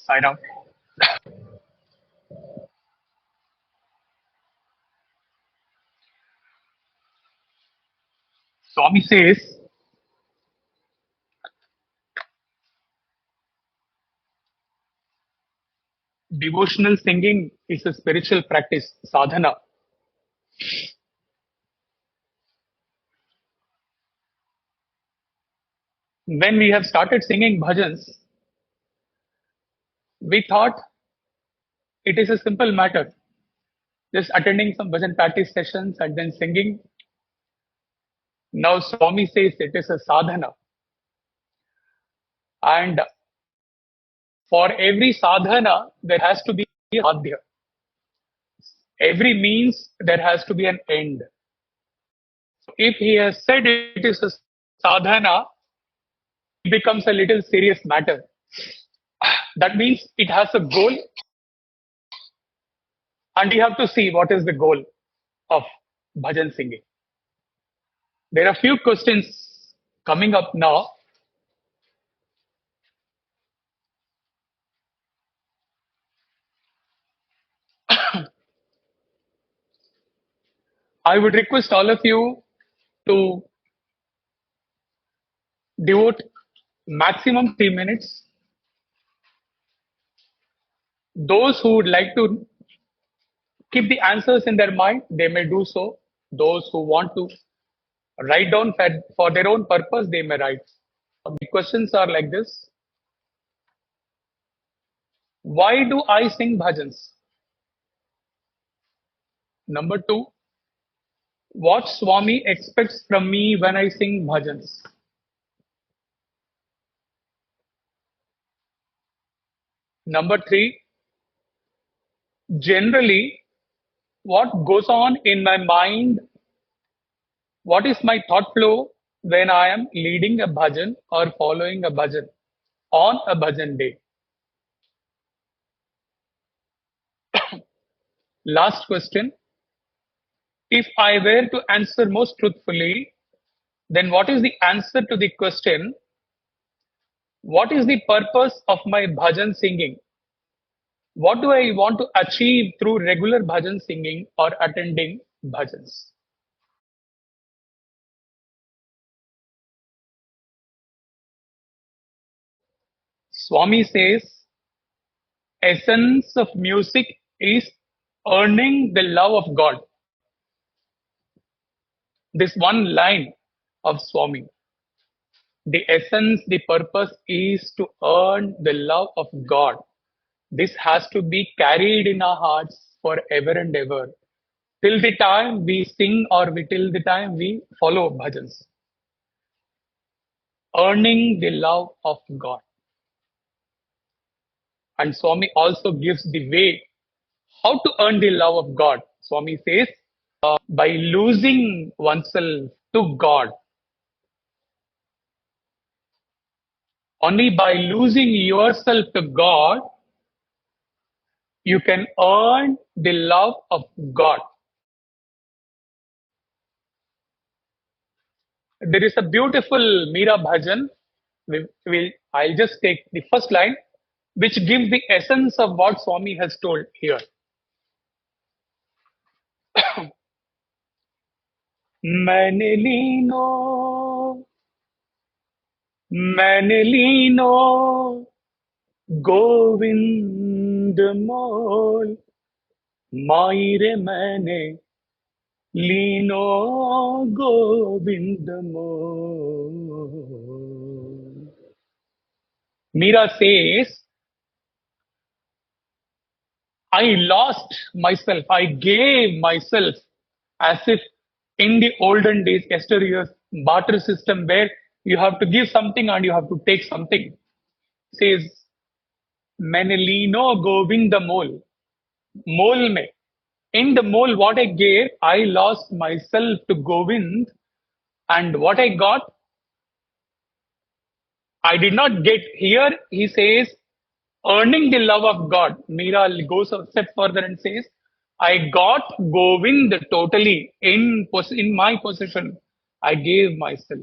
Sign out. Swami says devotional singing is a spiritual practice, sadhana. When we have started singing bhajans, we thought it is a simple matter, just attending some bhajan practice sessions and then singing. Now Swami says it is a sadhana. And for every sadhana, there has to be a sadhya. Every means, there has to be an end. If he has said it is a sadhana, it becomes a little serious matter. That means it has a goal, and you have to see what is the goal of bhajan singing. There are few questions coming up now. I would request all of you to devote maximum 3 minutes. Those who would like to keep the answers in their mind, they may do so. Those who want to write down for their own purpose, they may write. The questions are like this. Why do I sing bhajans? Number two, what Swami expects from me when I sing bhajans? Number three, generally, what goes on in my mind, what is my thought flow when I am leading a bhajan or following a bhajan on a bhajan day? Last question, if I were to answer most truthfully, then what is the answer to the question, what is the purpose of my bhajan singing? What do I want to achieve through regular bhajan singing or attending bhajans? Swami says, essence of music is earning the love of God. This one line of Swami, the essence, the purpose is to earn the love of God. This has to be carried in our hearts forever and ever. Till the time we sing or till the time we follow bhajans. Earning the love of God. And Swami also gives the way how to earn the love of God. Swami says, by losing oneself to God. Only by losing yourself to God, you can earn the love of God. There is a beautiful Meera bhajan. I'll just take the first line, which gives the essence of what Swami has told here. मैंने लीनो मैंने लीनो गोविंद मोल माई रे मैंने लीनो गोविंद मोल. Meera says, I lost myself, I gave myself as if in the olden days, yesteryears, barter system where you have to give something and you have to take something. Says, मैंने लीनो गोविंद मोल. Mole में. In the mole, what I gave, I lost myself to Govind, and what I got, I did not get. Here. He says, earning the love of God. Meera goes a step further and says, I got Govind totally in my possession. I gave myself.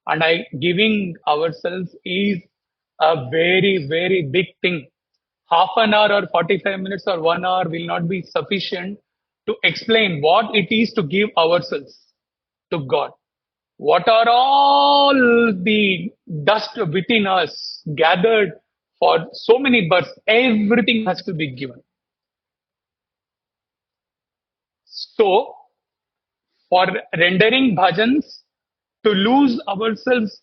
And giving ourselves is a very, very big thing. half an hour or 45 minutes or 1 hour will not be sufficient to explain what it is to give ourselves to God. What are all the dust within us gathered for so many births? Everything has to be given. So, for rendering bhajans, to lose ourselves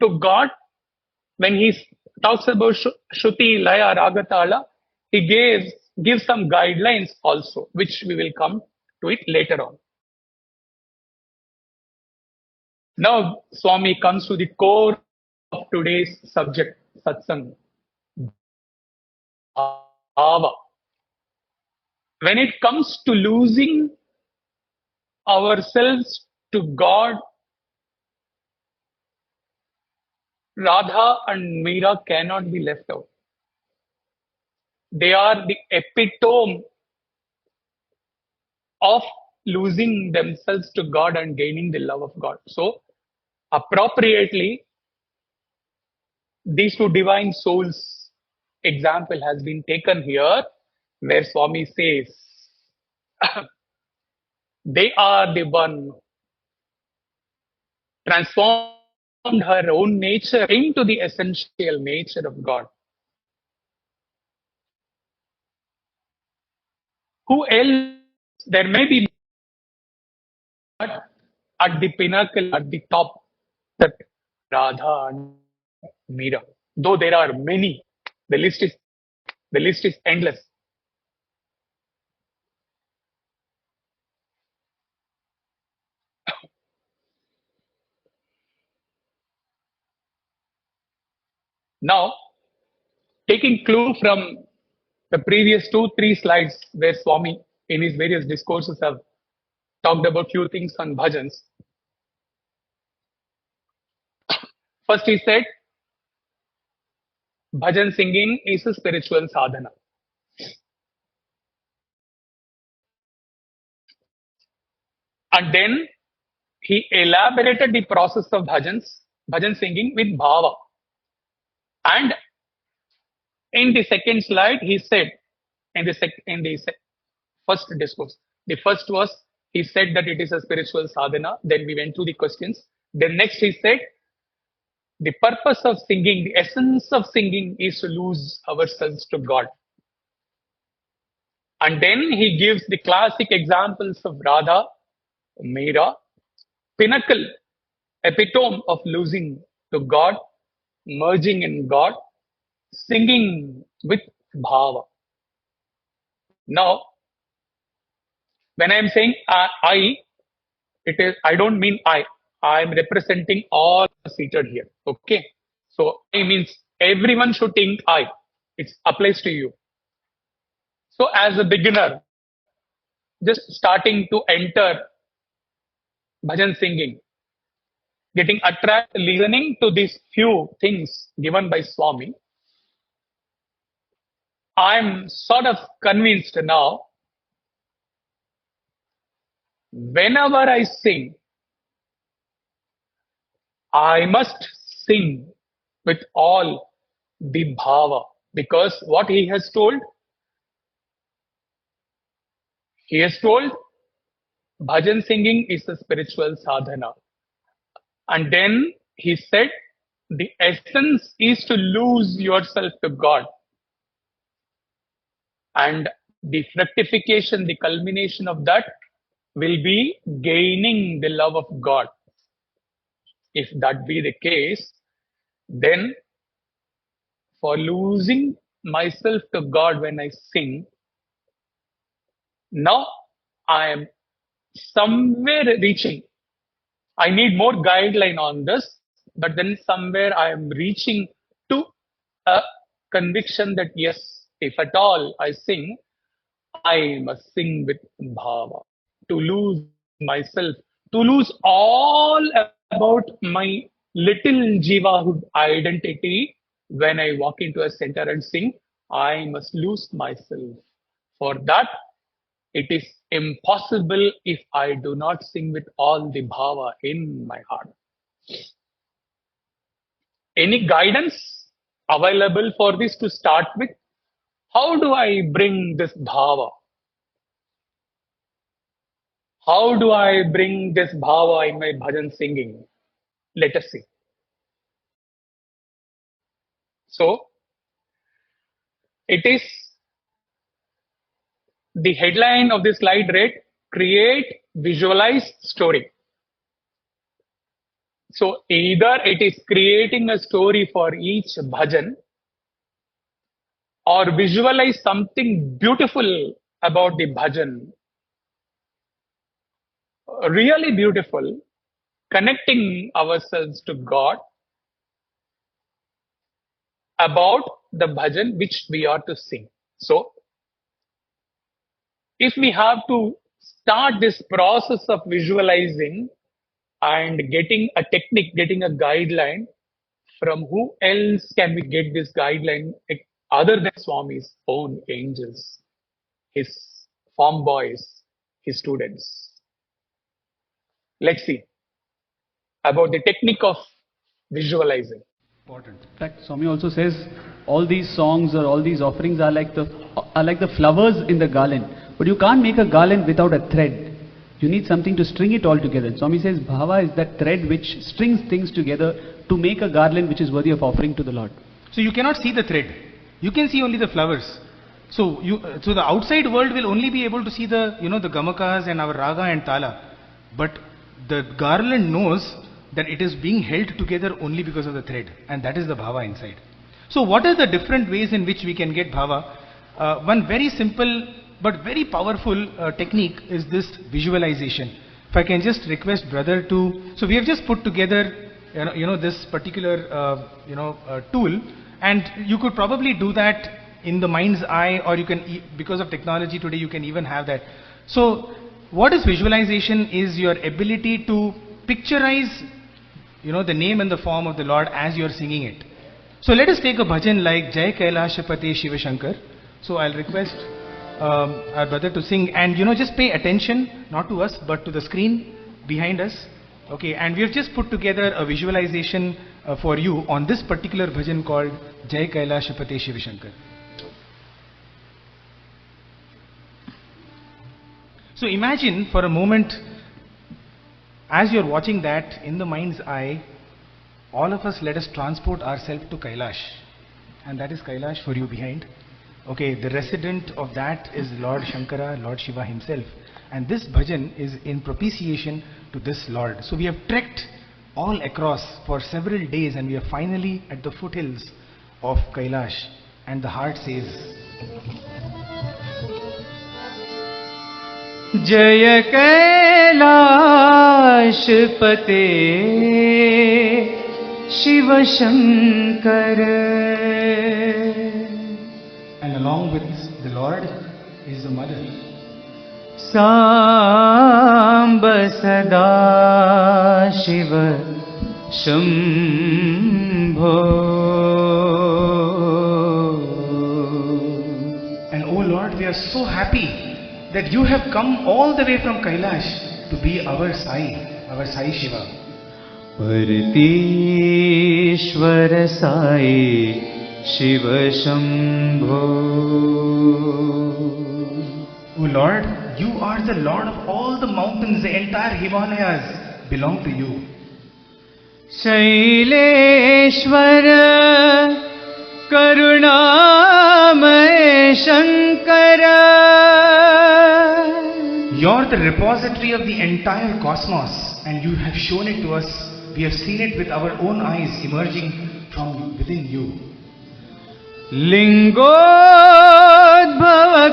to God, when he talks about Shruti, Laya, Ragatala, he gives some guidelines also, which we will come to it later on. Now, Swami comes to the core of today's subject, satsang, bhava. When it comes to losing ourselves to God, Radha and Meera cannot be left out. They are the epitome of losing themselves to God and gaining the love of God. So, appropriately, these two divine souls example has been taken here, where Swami says they are the one transformed her own nature into the essential nature of God. Who else? There may be, but at the pinnacle, at the top, that Radha and Meera. Though there are many, the list is the list is endless. Now, taking clue from the previous 2, 3 slides where Swami in his various discourses have talked about few things on bhajans. First, he said bhajan singing is a spiritual sadhana. And then he elaborated the process of bhajan singing with bhava. And in the second slide, he said, in the first discourse, the first was he said that it is a spiritual sadhana. Then we went through the questions. Then next he said the purpose of singing, the essence of singing is to lose ourselves to God. And then he gives the classic examples of Radha, Meera, pinnacle, epitome of losing to God, merging in God, singing with Bhava. Now, when I am saying it is I don't mean I am representing all seated here. Okay, so I means everyone should think I. It applies to you. So, as a beginner, just starting to enter bhajan singing, getting attracted, listening to these few things given by Swami, I'm sort of convinced now. Whenever I sing, I must sing with all the bhava, because what he has told bhajan singing is a spiritual sadhana. And then he said the essence is to lose yourself to God. And the fructification, the culmination of that will be gaining the love of God. If that be the case, then for losing myself to God when I sing, now I am somewhere reaching. I need more guideline on this, but then somewhere I am reaching to a conviction that yes, if at all I sing, I must sing with bhava. To lose myself, to lose all about my little jivahood identity. When I walk into a center and sing, I must lose myself. For that, it is impossible if I do not sing with all the bhava in my heart. Any guidance? available for this to start with. How do I bring this bhava? How do I bring this bhava in my bhajan singing? Let us see. So, it is the headline of this slide read create, visualize, story. So, either it is creating a story for each bhajan or visualize something beautiful about the bhajan, really beautiful, connecting ourselves to God about the bhajan which we are to sing. So, if we have to start this process of visualizing and getting a technique, getting a guideline, from who else can we get this guideline other than Swami's own angels, his farm boys, his students? Let's see about the technique of visualizing. Important. In fact, Swami also says all these songs or all these offerings are like the flowers in the garland. But you can't make a garland without a thread. You need something to string it all together. And Swami says Bhava is that thread which strings things together to make a garland which is worthy of offering to the Lord. So you cannot see the thread. You can see only the flowers. So the outside world will only be able to see the the gamakas and our raga and tala. But the garland knows that it is being held together only because of the thread, and that is the bhava inside. So what are the different ways in which we can get bhava? One very simple but very powerful technique is this visualization. If I can just request brother to, so we have just put together this particular tool, and you could probably do that in the mind's eye, or you can, because of technology today, you can even have that. So what is visualization? Is your ability to picturize the name and the form of the Lord as you are singing it. So let us take a bhajan like Jai Kailashapate Shiva Shankar. So I'll request our brother to sing, and just pay attention, not to us but to the screen behind us. Okay, and we have just put together a visualization for you on this particular bhajan called Jai Kailashapate Shiva Shankar. So imagine for a moment, as you're watching that in the mind's eye, all of us, let us transport ourselves to Kailash. And that is Kailash for you behind. Okay, the resident of that is Lord Shankara, Lord Shiva himself. And this bhajan is in propitiation to this Lord. So we have trekked all across for several days, and we are finally at the foothills of Kailash. And the heart says, जय कैलाशपते Shiv Shankar. and along with the Lord is the mother. Samba सदा Shiv Shambho. And oh Lord, we are so happy that you have come all the way from Kailash to be our Sai Shiva. परतीश्वर Sai Shiv Shambho. Oh Lord, you are the Lord of all the mountains, the entire Himalayas belong to you. Shaileshwar करुणामय Shankar. You're the repository of the entire cosmos, and you have shown it to us. We have seen it with our own eyes emerging from within you. Lingodbhava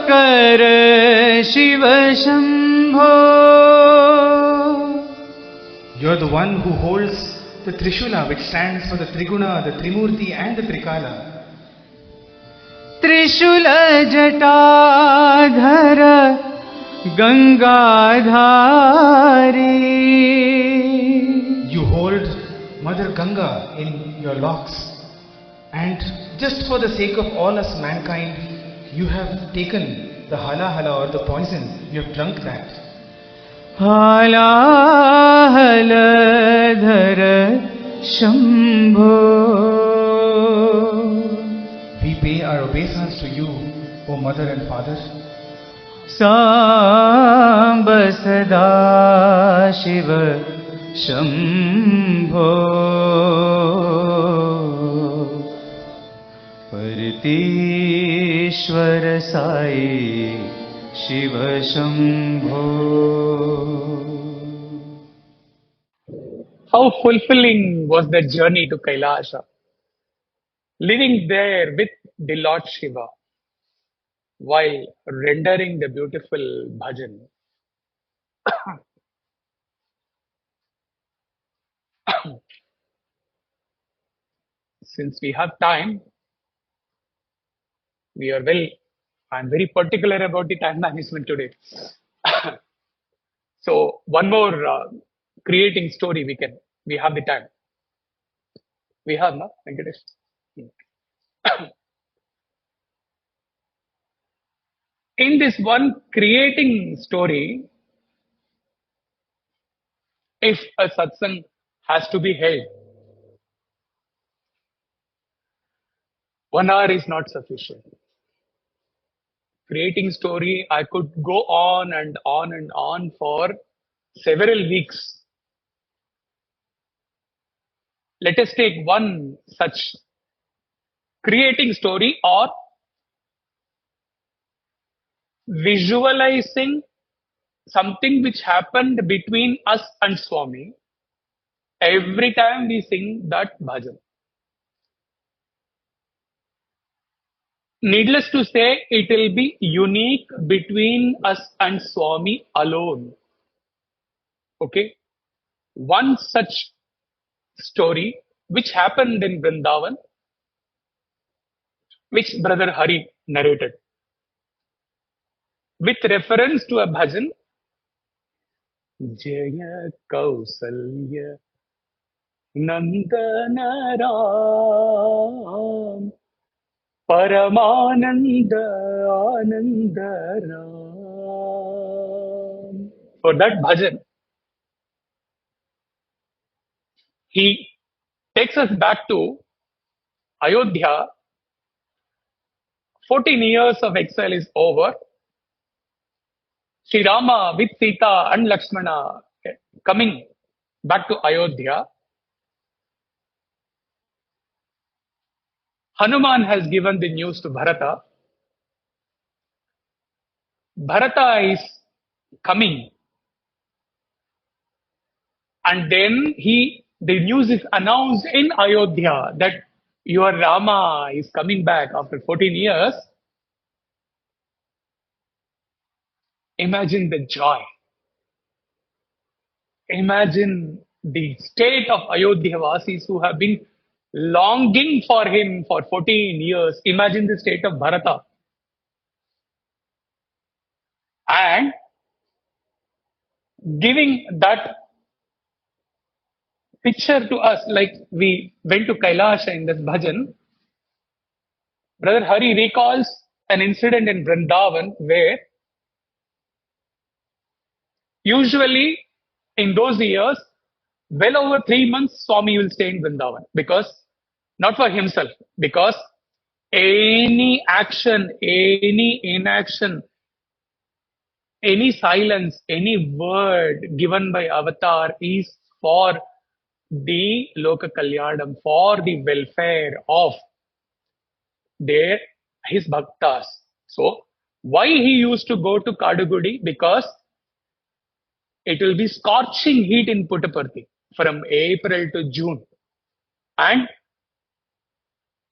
कर Shiv Shambho. You're the one who holds the Trishula, which stands for the Triguna, the Trimurti and the Trikala. त्रिशूल Jatadhar Gangadhari. You hold Mother Ganga in your locks, and just for the sake of all us mankind, you have taken the hala or the poison, you have drunk that. हलाहलधर Shambho. We pay our obeisance to you, O Mother and Father. Samba सदा Shiv Shambho परतीश्वर Sai Shiv Shambho. How fulfilling was that journey to Kailasha, living there with the Lord Shiva while rendering the beautiful bhajan. Since we have time, I'm very particular about the time management today. So one more creating story we have the time. We have, no, Venkatesh? In this one creating story, if a satsang has to be held, 1 hour is not sufficient. Creating story, I could go on and on and on for several weeks. Let us take one such creating story or visualizing something which happened between us and Swami every time we sing that bhajan. Needless to say, it will be unique between us and Swami alone. Okay? One such story which happened in Vrindavan, which Brother Hari narrated, with reference to a bhajan, Jaya Kausalya Nandana Ram Paramananda Ananda Ram. For that bhajan, he takes us back to Ayodhya. 14 years of exile is over. Sri Rama with Sita and Lakshmana coming back to Ayodhya. Hanuman has given the news to Bharata. Bharata is coming, and then the news is announced in Ayodhya that your Rama is coming back after 14 years. Imagine the joy. Imagine the state of Ayodhya Vasis who have been longing for him for 14 years. Imagine the state of Bharata. And giving that picture to us, like we went to Kailasha in this bhajan, Brother Hari recalls an incident in Vrindavan where usually in those years, well over 3 months, Swami will stay in Vrindavan because, not for himself, because any action, any inaction, any silence, any word given by Avatar is for the Loka Kalyanam, for the welfare of his bhaktas. So, why he used to go to Kadugudi? Because it will be scorching heat in Puttaparthi from April to June. And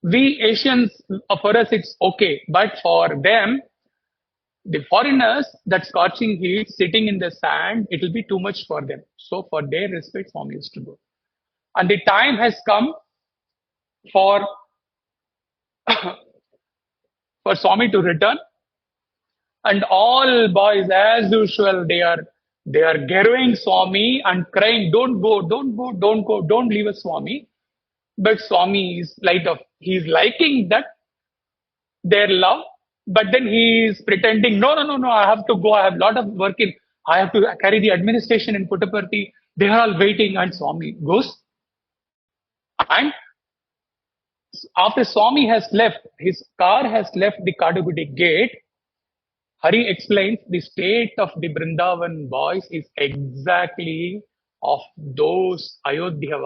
we Asians, for us it's okay, but for them, the foreigners, that scorching heat, sitting in the sand, it will be too much for them. So for their respect, Swami used to go. And the time has come for for Swami to return. And all boys, as usual, they are garrowing Swami and crying, "Don't go, don't go, don't go, don't leave us, Swami." But Swami is he's liking that their love, but then he is pretending, no, no, no, no, I have to go. I have a lot of work I have to carry the administration in Puttaparthi. They are all waiting, and Swami goes. And After Swami has left, his car has left the Kadugudi gate, Hari explains the state of the Vrindavan boys is exactly of those Ayodhya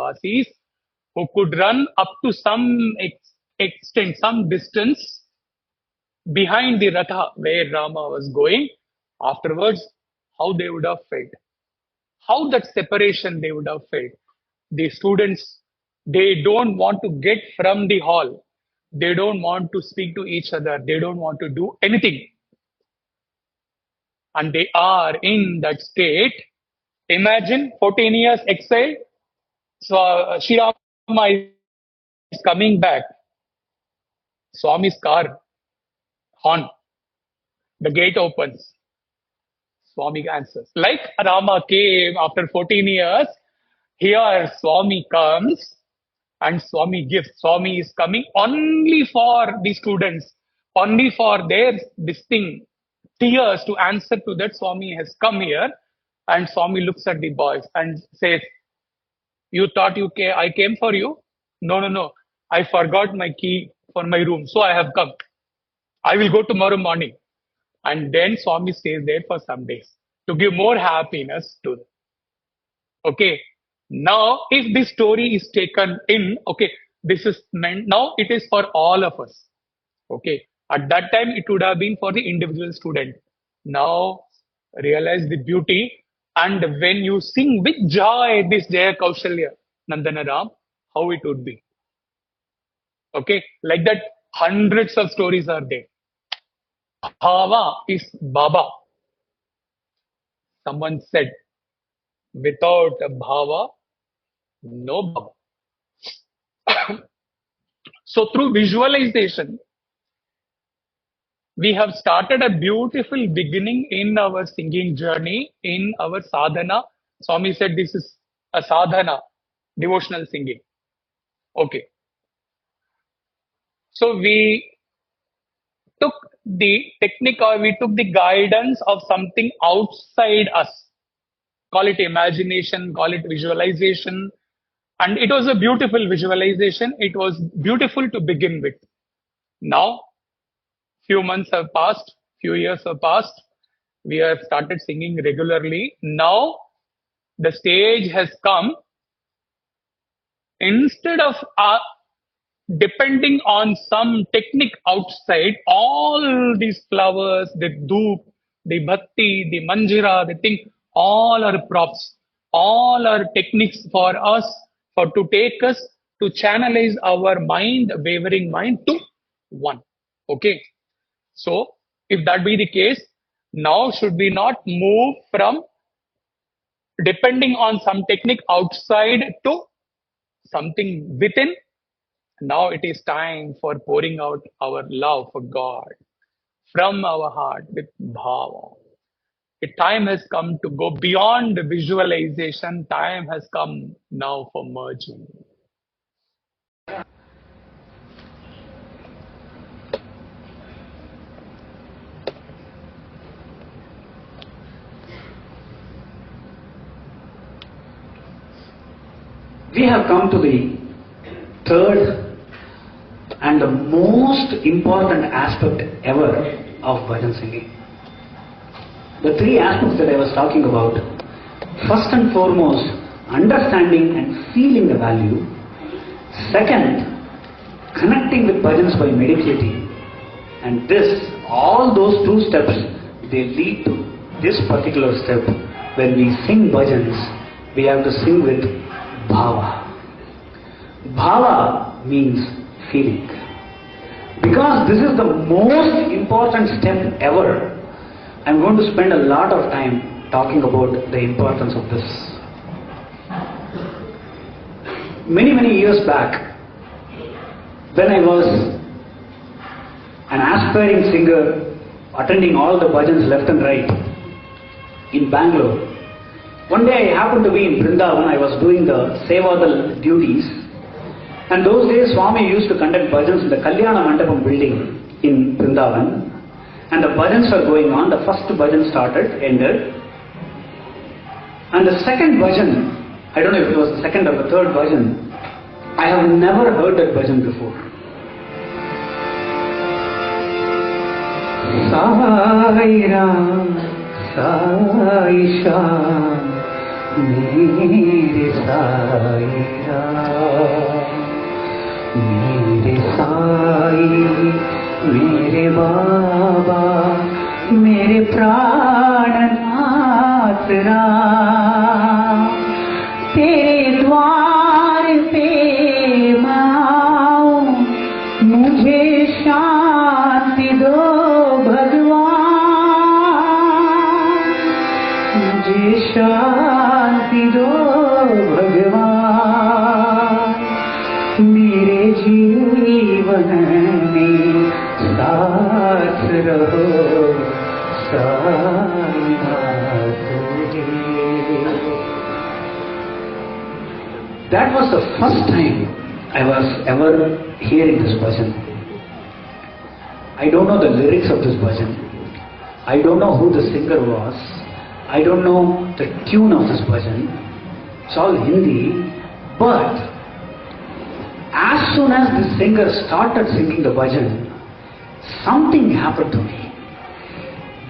who could run up to some extent, some distance behind the Ratha where Rama was going. Afterwards, how they would have felt, how that separation they would have felt. The students, they don't want to get from the hall. They don't want to speak to each other. They don't want to do anything. And they are in that state. Imagine 14 years exile. So Sri Rama is coming back. Swami's car horn. The gate opens. Swami answers. Like Rama came after 14 years, here Swami comes and Swami gives. Swami is coming only for the students, only for their this thing, tears to answer to that. Swami has come here and Swami looks at the boys and says, you thought I came for you? No, no, no. I forgot my key for my room, so I have come. I will go tomorrow morning. And then Swami stays there for some days to give more happiness to them. Okay. Now, if this story is taken in, okay, this is meant, now it is for all of us. Okay. At that time, it would have been for the individual student. Now, realize the beauty. And when you sing with joy this Jaya Kaushalya Nandana Ram, how it would be. Okay. Like that, hundreds of stories are there. Bhava is Baba. Someone said, without a Bhava, no Baba. So through visualization, we have started a beautiful beginning in our singing journey, in our sadhana. Swami said this is a sadhana, devotional singing. Okay. So we took the technique or we took the guidance of something outside us. Call it imagination, call it visualization. And it was a beautiful visualization. It was beautiful to begin with. Now, few months have passed, few years have passed. We have started singing regularly. Now, the stage has come. Instead of depending on some technique outside, all these flowers, the dhoop, the bhakti, the manjira, the thing, all are props. All are techniques for us, for to take us to channelize our mind, wavering mind to one. Okay. So, if that be the case, now should we not move from depending on some technique outside to something within? Now it is time for pouring out our love for God from our heart with Bhava. The time has come to go beyond visualization. Time has come now for merging. We have come to the third and the most important aspect ever of bhajan singing. The three aspects that I was talking about, first and foremost, understanding and feeling the value. Second, connecting with bhajans by meditating. And all those two steps, they lead to this particular step. When we sing bhajans, we have to sing with Bhava. Bhava means feeling. Because this is the most important step ever, I'm going to spend a lot of time talking about the importance of this. Many years back, when I was an aspiring singer, attending all the bhajans left and right in Bangalore, one day I happened to be in Vrindavan. I was doing the Sevadal duties, and those days Swami used to conduct bhajans in the Kalyana Mandapam building in Vrindavan, and the bhajans were going on. The first bhajan started, ended, and the second bhajan, I don't know if it was the second or the third bhajan, I have never heard that bhajan before. Sai Ram Sai Shyam मेरे साई राम, मेरे साई मेरे बाबा मेरे प्राणनाथ राम, तेरे द्वार पे मैं आऊं, मुझे शांति दो भगवान, मुझे शांति दो भगवान, मेरे जीवन में साथ रहो Sai Nath ji. That was the first time I was ever hearing this bhajan. I don't know the lyrics of this bhajan. I don't know who the singer was. I don't know the tune of this bhajan. It's all Hindi. But as soon as the singer started singing the bhajan, something happened to me.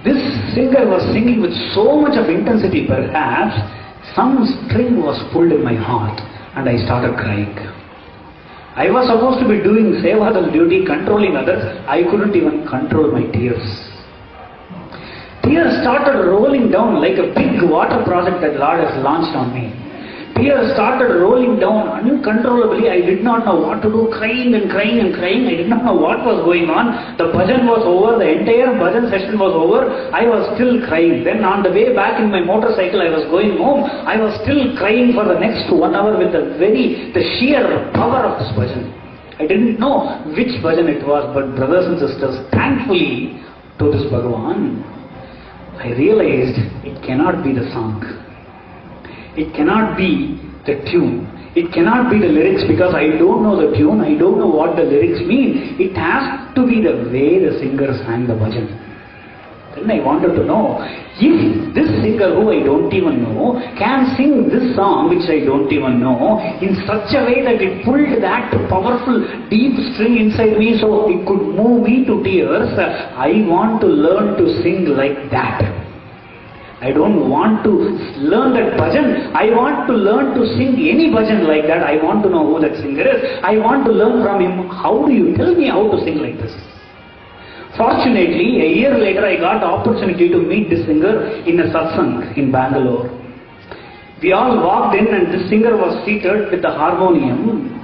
This singer was singing with so much of intensity, perhaps some string was pulled in my heart and I started crying. I was supposed to be doing sevadal duty, controlling others. I couldn't even control my tears. Tears started rolling down like a big water project that Lord has launched on me. Tears started rolling down uncontrollably. I did not know what to do, crying and crying and crying. I did not know what was going on. The bhajan was over, the entire bhajan session was over. I was still crying. Then on the way back in my motorcycle, I was going home. I was still crying for the next 1 hour with the sheer power of this bhajan. I didn't know which bhajan it was, but brothers and sisters, thankfully to this Bhagavan, I realized it cannot be the song. It cannot be the tune. It cannot be the lyrics, because I don't know the tune. I don't know what the lyrics mean. It has to be the way the singer sang the bhajan. Then I wanted to know if this singer, who I don't even know, can sing this song which I don't even know in such a way that it pulled that powerful deep string inside me so it could move me to tears. I want to learn to sing like that. I don't want to learn that bhajan. I want to learn to sing any bhajan like that. I want to know who that singer is. I want to learn from him. How do you tell me how to sing like this? Fortunately, a year later, I got the opportunity to meet this singer in a satsang in Bangalore. We all walked in and this singer was seated with the harmonium.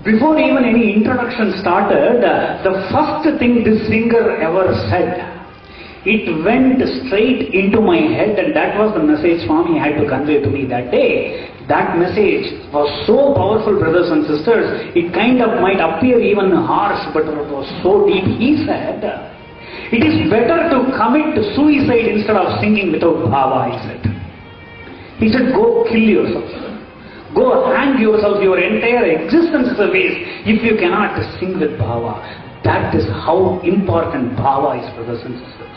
Before even any introduction started, the first thing this singer ever said, it went straight into my head, and that was the message Swami had to convey to me that day. That message was so powerful, brothers and sisters, it kind of might appear even harsh, but it was so deep. He said, it is better to commit suicide instead of singing without bhava, he said. He said, go kill yourself. Go hang yourself. Your entire existence is a waste if you cannot sing with bhava. That is how important bhava is, brothers and sisters.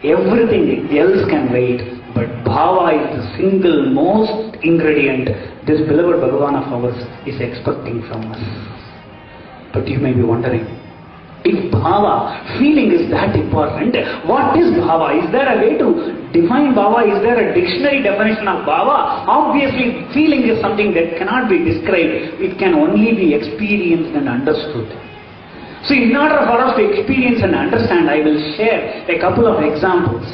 Everything else can wait, but bhava is the single most ingredient this beloved Bhagavan of ours is expecting from us. But you may be wondering, if bhava, feeling is that important, what is bhava? Is there a way to define bhava? Is there a dictionary definition of bhava? Obviously, feeling is something that cannot be described. It can only be experienced and understood. So in order for us to experience and understand, I will share a couple of examples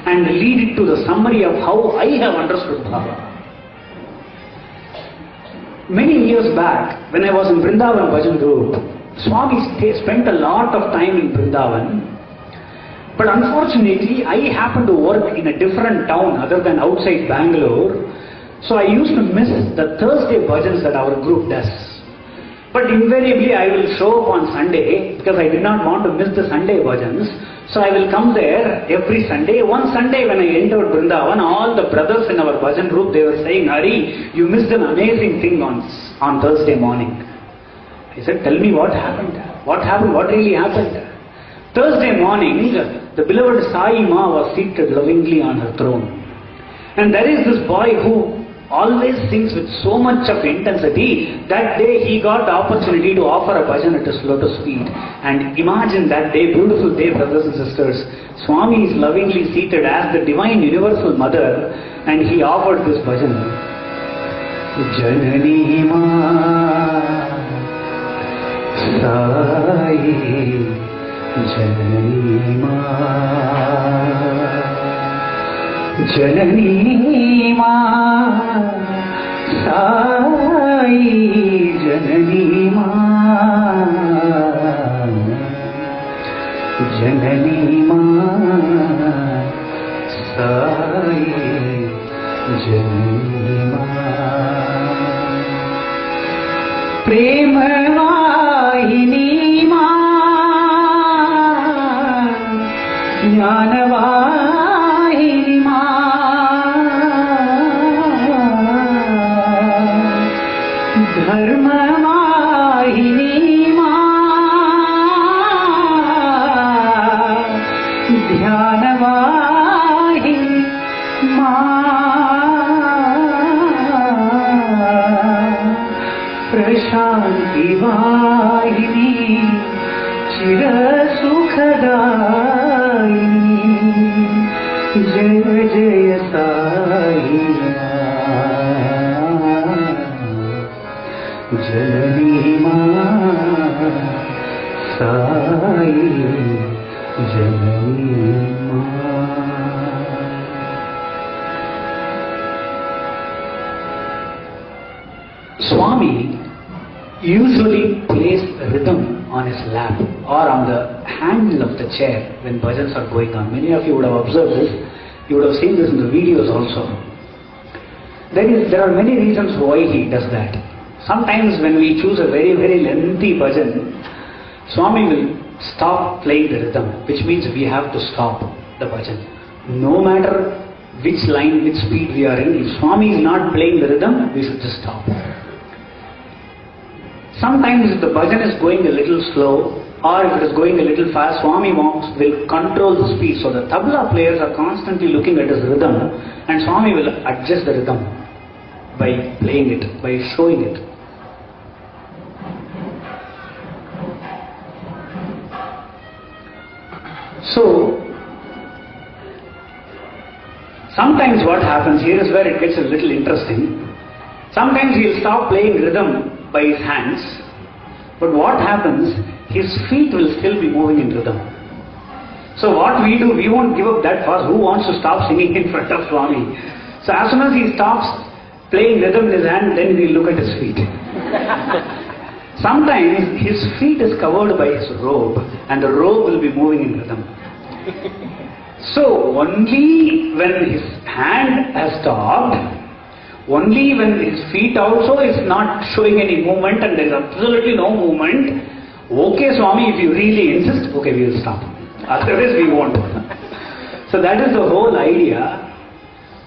and lead it to the summary of how I have understood bhava. Many years back, when I was in Vrindavan Bhajan group, Swami spent a lot of time in Vrindavan. But unfortunately, I happened to work in a different town other than outside Bangalore. So I used to miss the Thursday bhajans that our group does. But invariably I will show up on Sunday because I did not want to miss the Sunday bhajans. So I will come there every Sunday. One Sunday when I entered Vrindavan, all the brothers in our bhajan group, they were saying, Hari, you missed an amazing thing on Thursday morning. I said, tell me what happened. What happened? What really happened? Thursday morning, the beloved Sai Ma was seated lovingly on her throne. And there is this boy who always sings with so much of intensity. That day he got the opportunity to offer a bhajan at his lotus feet. And imagine that day, beautiful day, brothers and sisters. Swami is lovingly seated as the divine universal mother, and he offered this bhajan. Janani ma sai, Janani ma, Janani ma sai, Janani ma, Janani ma sai, Janani ma. प्रेम वाहिनी मां, ज्ञान वाहिनी मां, धर्म वाहिनी मां, ध्यान वाहिनी मां, प्रशांति वाहिनी, चिर सुखदायिनी, जय जय साई जननी मां साई जननी मां. Swami usually plays rhythm on his lap or on the handle of the chair when bhajans are going on. Many of you would have observed this. You would have seen this in the videos also. There are many reasons why he does that. Sometimes when we choose a very, very lengthy bhajan, Swami will stop playing the rhythm, which means we have to stop the bhajan. No matter which line, which speed we are in, if Swami is not playing the rhythm, we should just stop. Sometimes if the bhajan is going a little slow or if it is going a little fast, Swami will control the speed. So the tabla players are constantly looking at his rhythm and Swami will adjust the rhythm by playing it, by showing it. So, sometimes what happens, here is where it gets a little interesting. Sometimes he will stop playing rhythm by his hands, but what happens, his feet will still be moving in rhythm. So what we do, we won't give up that fast. Who wants to stop singing in front of Swami? So as soon as he stops playing rhythm in his hand, then we look at his feet. Sometimes his feet is covered by his robe and the robe will be moving in rhythm. So only when his hand has stopped, only when his feet also is not showing any movement and there is absolutely no movement, okay Swami, if you really insist, okay we will stop. Otherwise we won't. So that is the whole idea.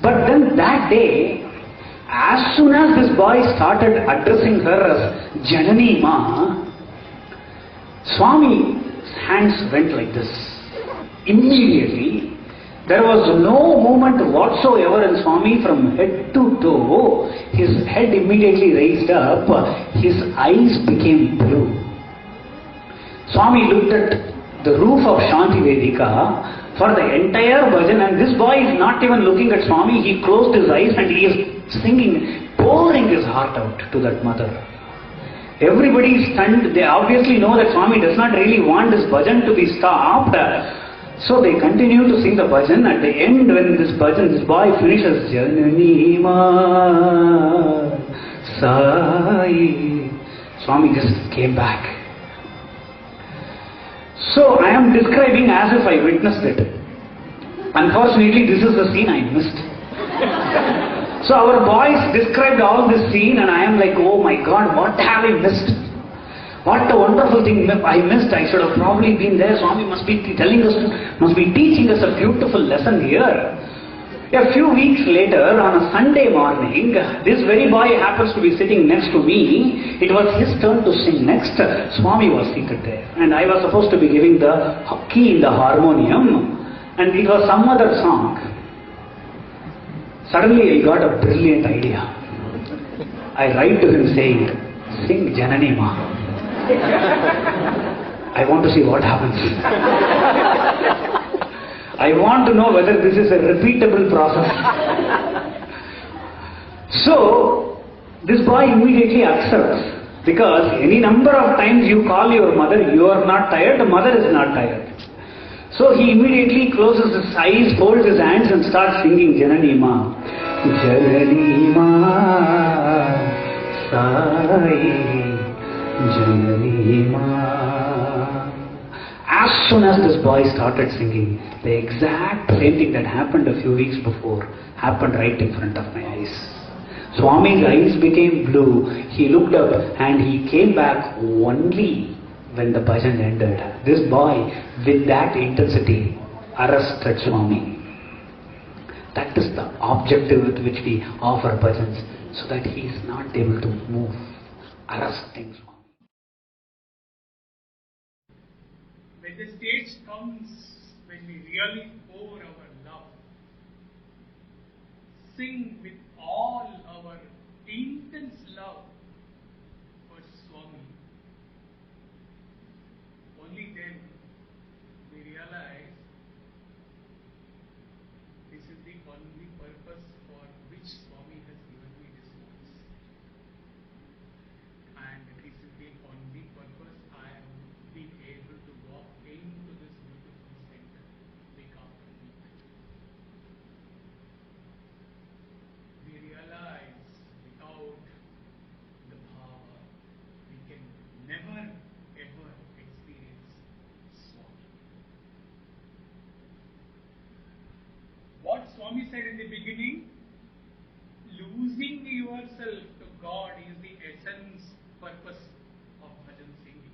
But then that day, as soon as this boy started addressing her as Janani Ma, Swami's hands went like this. Immediately, there was no movement whatsoever in Swami from head to toe. His head immediately raised up, his eyes became blue. Swami looked at the roof of Shanti Vedika for the entire bhajan, and this boy is not even looking at Swami. He closed his eyes and he is singing, pouring his heart out to that mother. Everybody is stunned. They obviously know that Swami does not really want this bhajan to be stopped. So they continue to sing the bhajan. At the end, when this bhajan, this boy finishes, Janani ma sai, Swami just came back. So I am describing as if I witnessed it. Unfortunately, this is the scene I missed. So our boys described all this scene and I am like, oh my God, what have I missed? What a wonderful thing I missed. I should have probably been there. Swami must be telling us, must be teaching us a beautiful lesson here. A few weeks later, on a Sunday morning, this very boy happens to be sitting next to me. It was his turn to sing next. Swami was seated there. And I was supposed to be giving the key in the harmonium. And it was some other song. Suddenly I got a brilliant idea. I write to him saying, sing Janani Ma. I want to see what happens. I want to know whether this is a repeatable process. So, this boy immediately accepts, because any number of times you call your mother, you are not tired, the mother is not tired. So he immediately closes his eyes, folds his hands and starts singing Janani Ma. Janani Ma, Sai, Janani Ma. As soon as this boy started singing, the exact same thing that happened a few weeks before happened right in front of my eyes. Swami's eyes became blue. He looked up and he came back only when the bhajan ended. This boy, with that intensity, arrested Swami. That is the objective with which we offer bhajans, so that he is not able to move. Arresting Swami. When the stage comes, when we really pour our love, sing with all our intense love for Swami, only then we realize this is the only purpose for which Swami has given me this voice. And this is the only purpose I have been able to walk into this beautiful center week after week. We realize without the Bhava, we can never ever experience Swami. What Swami said in the beginning, losing yourself to God is the essence, purpose of bhajan singing.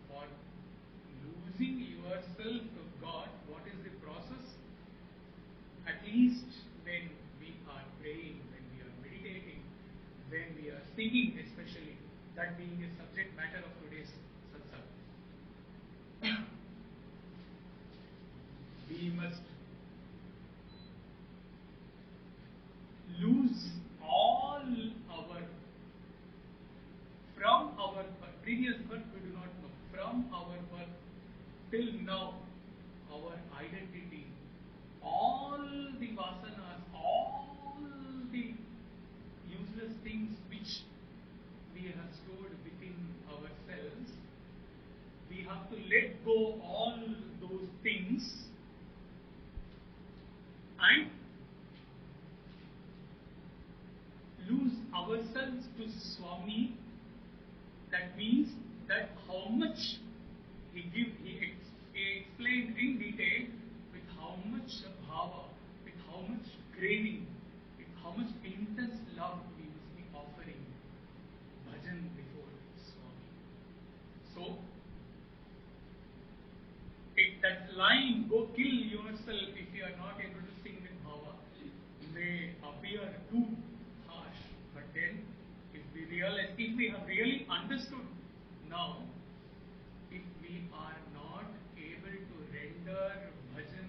For losing yourself to God, what is the process? At least when we are praying, when we are meditating, when we are singing especially, that being the subject matter of today's satsang. We must lose all our, from our previous birth we do not know, from our birth till now, our identity, all the vasanas, all the useless things which we have stored within ourselves, we have to let go all those things and lose ourselves to Swami. That means that how much he explained in detail with how much bhava, with how much craving, with how much intense love we must be offering bhajan before Swami. So, that line, go kill yourself if you are not able to sing with bhava, may appear too harsh, but then if we have really understood now, if we are not able to render bhajan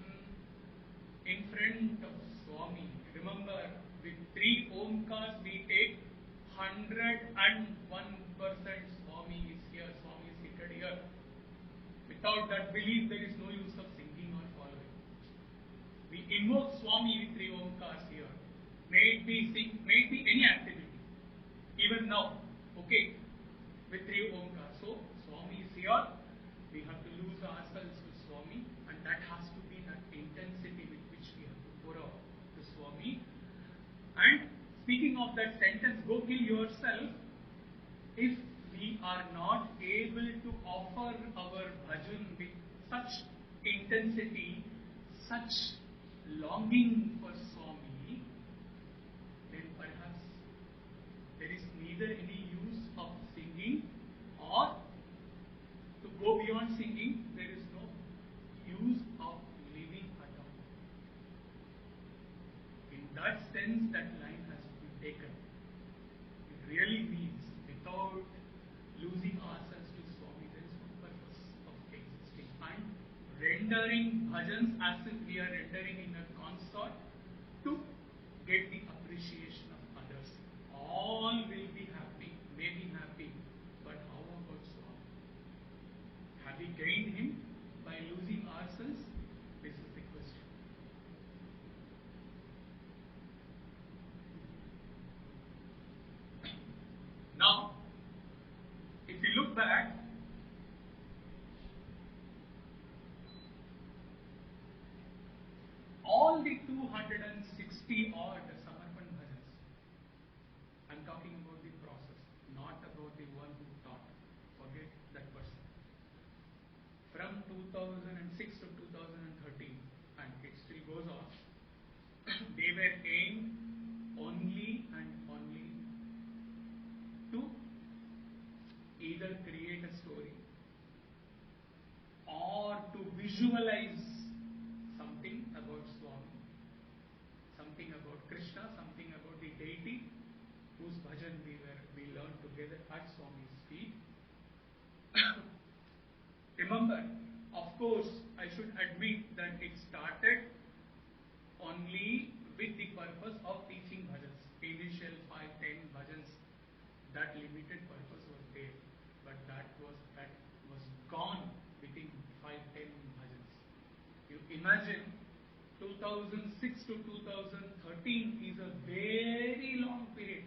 in front of Swami, remember with 3 omkars we take 101% Swami is here, Swami is seated here. Without that belief, there is no use of singing or following. We invoke Swami with 3 omkars here. May it be any activity. Even now, okay, with 3 omkars. So, Swami is here. We have to lose ourselves to Swami, and that has to be that intensity with which we have to pour out to Swami. And speaking of that sentence, go kill yourself, if we are not able to offer our bhajan with such intensity, such longing for Swami, then perhaps there is neither any use of singing, or to go beyond singing, there is no use of living at all. In that sense, that line has to be taken. It really means without losing ourselves to Swami, there is no purpose of existing. And rendering bhajans as if we are rendering in a concert to get the appreciation of others. All will be happy, may be happy, but how about Swami? Have we gained him by losing ourselves? This is the question. Now, if you look back, all the 260 odd Samarpan bhajans, I'm talking about the process, not about the one who taught. Forget that person. From 2006 to 2013, and it still goes on, they were aimed only and only to either create a story or to visualize something about Swami, something about Krishna, something about the deity whose bhajan we learned together at Swami's feet. Remember, of course, I should admit that it started only with the purpose of teaching bhajans. Initial 5-10 bhajans, that limited purpose was there, but that was gone within 5-10 bhajans. You imagine 2006 to 2013 is a very long period.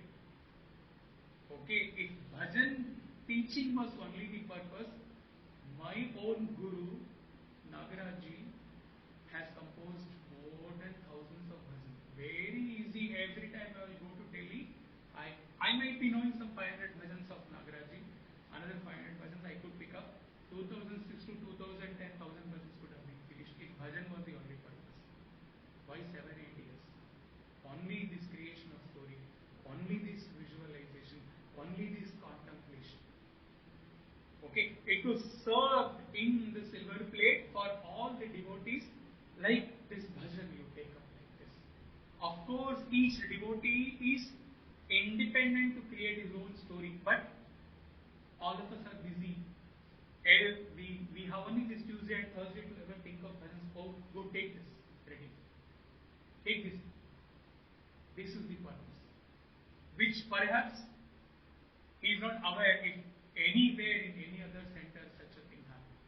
Okay, if bhajan teaching was only the purpose, my own guru Nagarajji has composed more than thousands of bhajans. Very easy. Every time I will go to Delhi, I might be knowing some 500 bhajans of Nagarajji. Another 500 bhajans I could pick up. 2006 to 2010, 1000 bhajans could have been finished if bhajan was the only purpose. Why 7-8 years? Only this creation of story, only this visualization, only this contemplation. Okay, it was served in the silver plate for all the devotees, like this bhajan you take up like this. Of course, each devotee is independent to create his own story, but all of us are busy. We have only this Tuesday and Thursday to ever think of bhajans. Oh, go take this, ready. Take this. This is the purpose, which perhaps he is not aware if anywhere in any other center such a thing happens.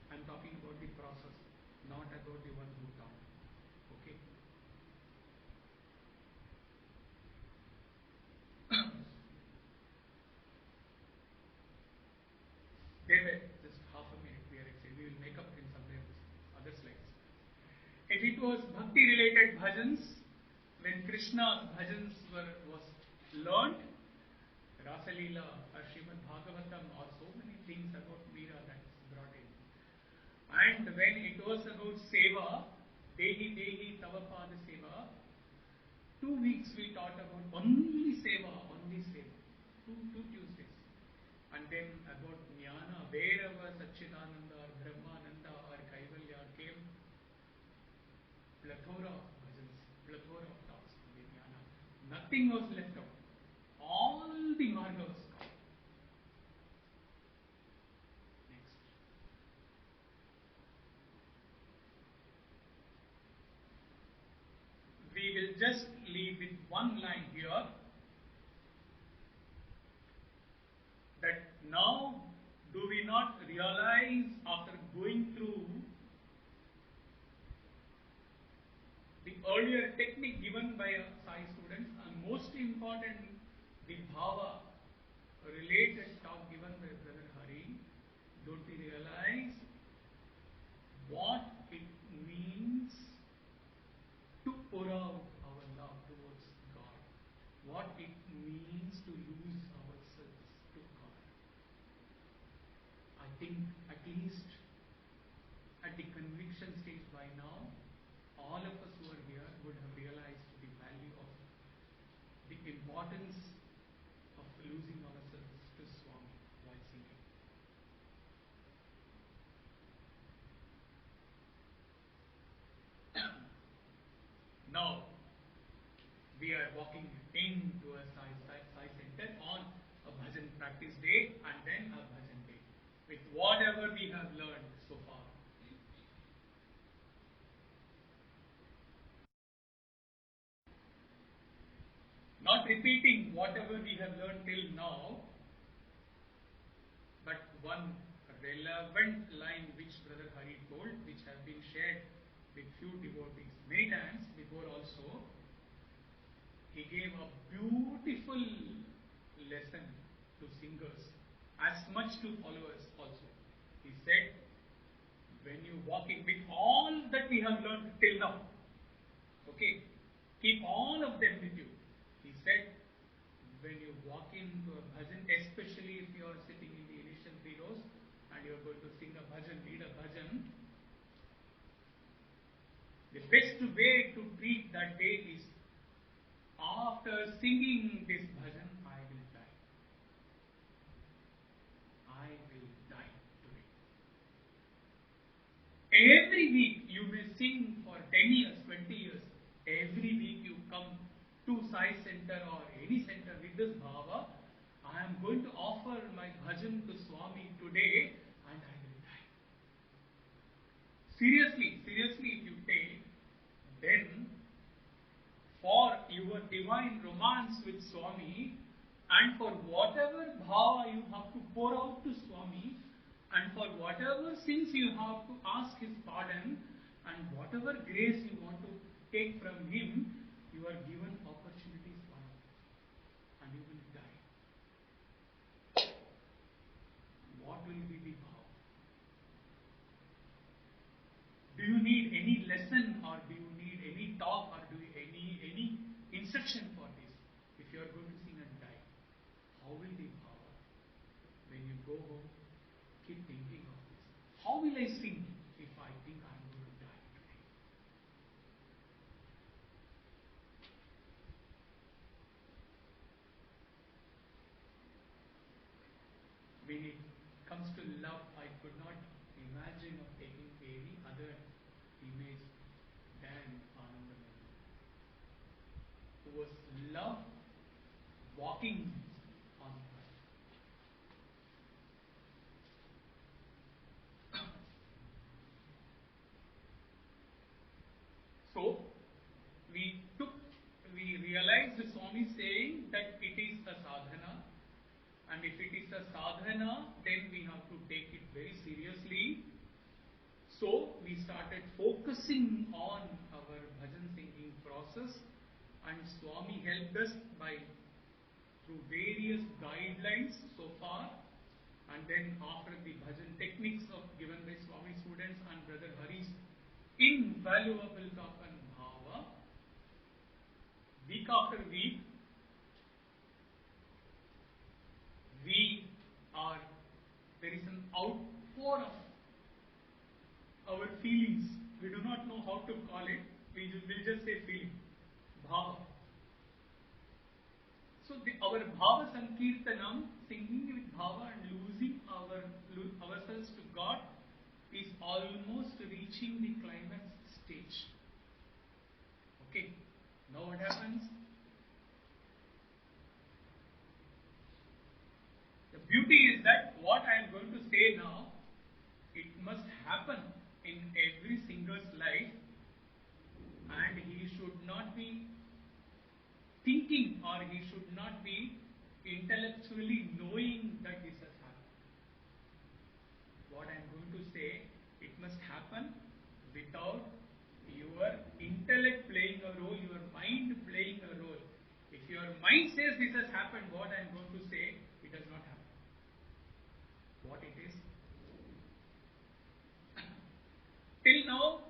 I am talking about the process, not about the one who taught. Okay. There were just half a minute we are extending. We will make up in some other slides. If it was bhakti related bhajans, when Krishna's bhajans was learned, Rasa Leela or Srimad Bhagavatam or so many things about Veera that is brought in. And when it was about Seva, Dehi Dehi Tava Pada Seva, 2 weeks we taught about only Seva, two Tuesdays. And then about Jnana, wherever Satchidananda or Brahmananda or Kaivalya came, plethora of bhajans, plethora of talks on the Jnana. Nothing was left out. All the marga was covered. Next. We will just leave with one line here, that now do we not realize after going through the earlier technique given by Sai students, and most important, the Bhava related talk given by Brother Hari, don't we realize what it means to pour out our love towards God? What it means to lose ourselves to God? I think at least at the conviction stage by now, all of us who are here would have realized the value of the importance of losing ourselves to Swami while singing. Now, we are walking into a Sai center on a bhajan practice day and then a bhajan day with whatever we have learned so far. not repeating whatever we have learned till now, but one relevant line which Brother Hari told, which has been shared with few devotees many times before also. He gave a beautiful lesson to singers, as much to followers also. He said, when you walk in with all that we have learned till now, okay, keep all of them with you. He said, when you walk into a bhajan, especially if you are sitting in the initial 3 rows and you are going to sing a bhajan, lead a bhajan, the best way to treat that day is, after singing this bhajan, I will die. I will die today. Every week you may sing for 10 years, 20 years. Every week you come to Sai Center or any center with this bhava, I am going to offer my bhajan to Swami today and I will die. Seriously, if you take, then for your divine romance with Swami and for whatever bhava you have to pour out to Swami and for whatever sins you have to ask his pardon and whatever grace you want to take from him, you are given opportunities for it and you will die. What will be the bhava? Do you need any lesson or do you need any talk or do you any instruction for this? If you are going to sing and die, how will the bhava? When you go home, keep thinking of this. How will I sing if I think I am going to die today? When it comes to love, I could not imagine of taking any other image than Anandamayi, who was love walking on earth. So, we realized the Swami saying that it is a sadhana, and if it is a sadhana, then we have to take it very seriously. So, we started focusing on our bhajan singing process, and Swami helped us through various guidelines so far, and then after the bhajan techniques given by Swami students and Brother Hari's invaluable talk on bhava, week after week, there is an outpour of our feelings. We do not know how to call it. We will just say feeling, bhava. So our bhava sankirtanam, singing with bhava and losing ourselves to God, is almost reaching the climax stage. Okay. Now what happens? The beauty is that what I am going to say now, it must happen in every singer's life, and he should not be thinking or he should not be intellectually knowing that this has happened. What I am going to say, it must happen without your intellect playing a role, your mind playing a role. If your mind says this has happened, what I am going to say, it does not happen. What it is? Till now,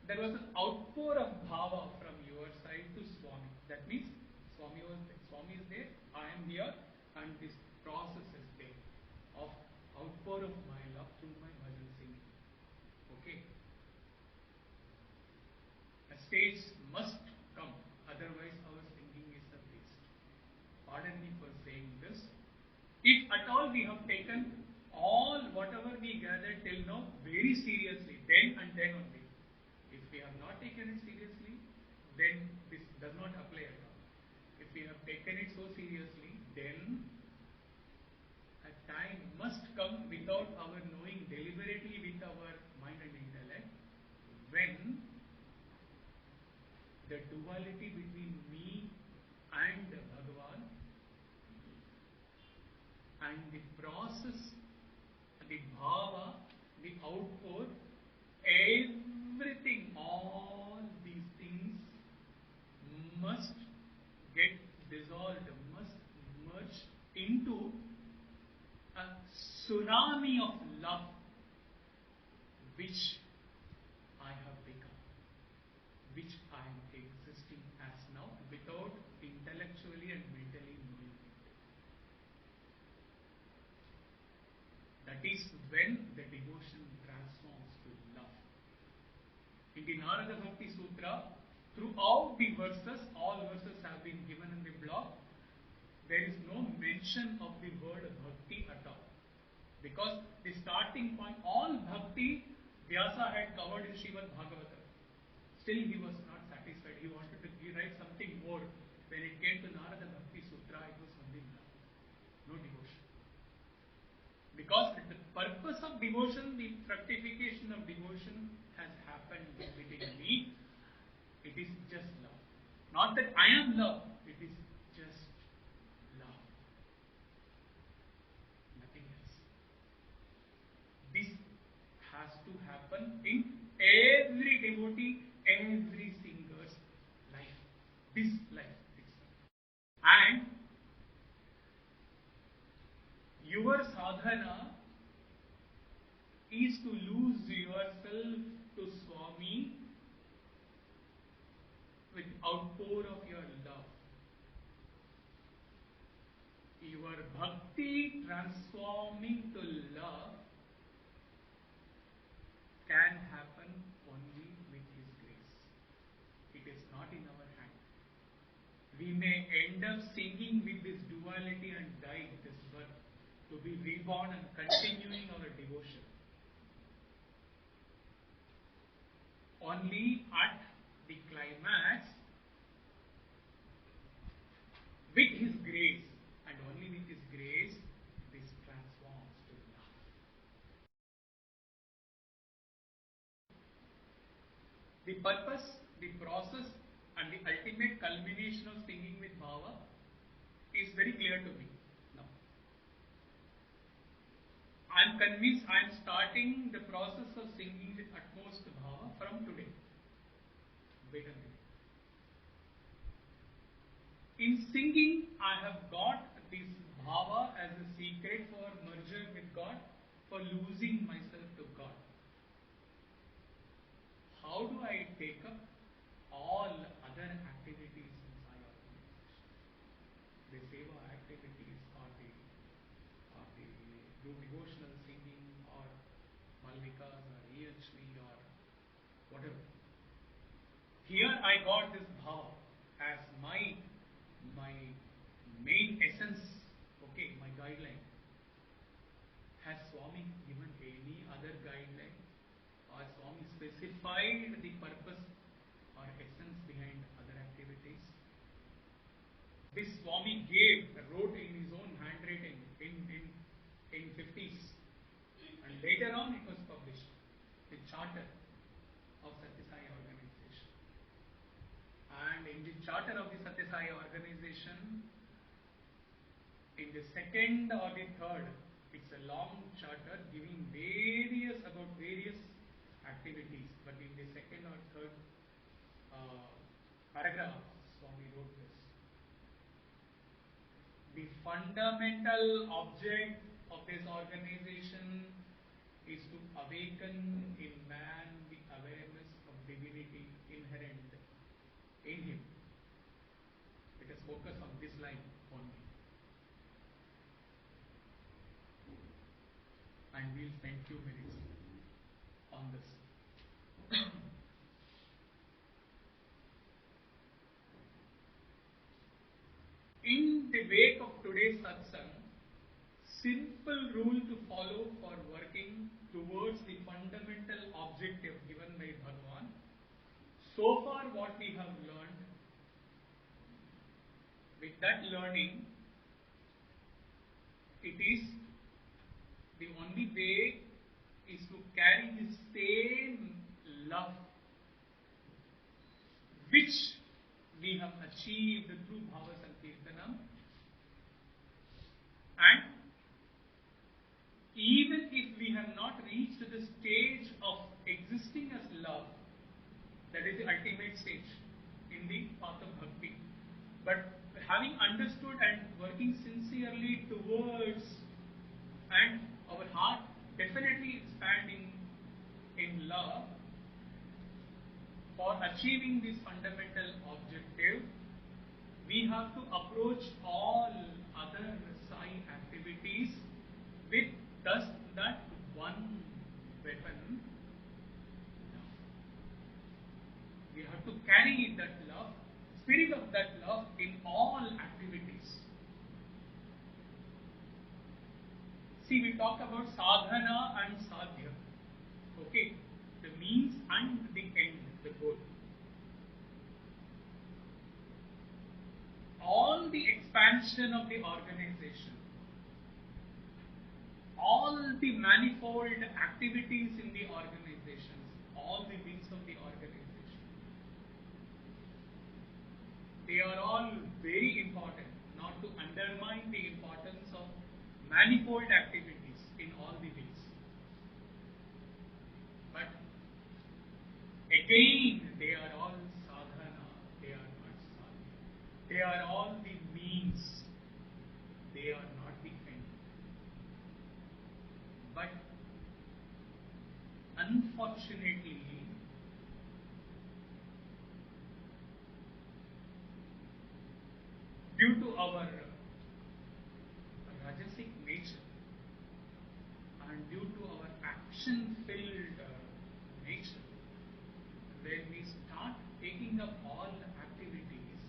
there was an outpour of bhava from your side to Swami. That means Swami is there, I am here, and this process is there of outpour of my love through my bhajan singing. Okay. A stage must come, otherwise our singing is a waste. Pardon me for saying this. If at all we have taken whatever we gathered till now very seriously, then and then only. If we have not taken it seriously, then this does not apply at all. If we have taken it so seriously, then a time must come without our knowing deliberately with our mind and intellect, when the duality between me and Bhagavan, and the process, the bhava, the outpour, everything, all these things must get dissolved, must merge into a tsunami of love which I have become, which I am existing as now without intellectually and mentally knowing it. That is when the devotion transforms to love. In the Narada Bhakti Sutra, throughout the verses, all verses have been given in the block. There is no mention of the word bhakti at all. Because the starting point, all bhakti, Vyasa had covered in Srimad Bhagavatam. Still he was not satisfied. He wanted to write something more. When it came to Narada Bhakti Sutra, it was only love, no devotion. Because the purpose of devotion, the fructification of devotion has happened within me. It is just love. Not that I am love, it is just love. Nothing else. This has to happen in every devotee, every singer's life. This life itself. And your sadhana is to lose yourself to Swami with outpour of your love. Your bhakti transforming to love can happen only with His grace. It is not in our hand. We may end up singing with this duality and die with this birth to be reborn and continuing our devotion. Only at the climax, with His grace, and only with His grace, this transforms to love. The purpose, the process, and the ultimate culmination of singing with Bhava is very clear to me now. I am convinced I am starting the process of singing with utmost Bhava from today. Wait a minute. In singing, I have got this Bhava as a secret for merger with God, for losing myself to God. How do I take up all other activities in my organization? The seva activities, or the do devotional singing, or Malvikas, or EHV, or whatever. Here I got this Bhava as my main essence, okay, my guideline. Has Swami given any other guideline? Or Swami specified the purpose or essence behind other activities? This Swami wrote in his own handwriting in 50s, and later on it was published, the charter of Satyasai organization. And in the charter of the Satyasai organization, in the second or the third, it's a long charter giving various activities, but in the second or third paragraph, Swami wrote this. The fundamental object of this organization is to awaken in man the awareness of divinity inherent in him. Let us focus on this line only. And we'll spend few minutes on this. In the wake of today's satsang, simple rule to follow for working towards the fundamental objective given by Bhagavan. So far what we have learned, with that learning, it is the only way is to carry the same love which we have achieved through Bhava Sankirtanam, and even if we have not reached the stage of existing as love, that is the ultimate stage in the path of bhakti, but having understood and working sincerely towards, and our heart definitely expanding in love, for achieving this fundamental objective, we have to approach all other Sai activities with thus that one weapon. We have to carry that love, spirit of that love in all activities. See, we talk about sadhana and sadhya. Okay, the means and the end, the goal. All the expansion of the organization, all the manifold activities in the organizations, all the wings of the organization, they are all very important, not to undermine the importance of manifold activities in all the wings. But again, they are all sadhana, they are not sadhya. They are all the means, they are not the end. But unfortunately, due to our rajasic nature and due to our action-filled nature, when we start taking up all activities,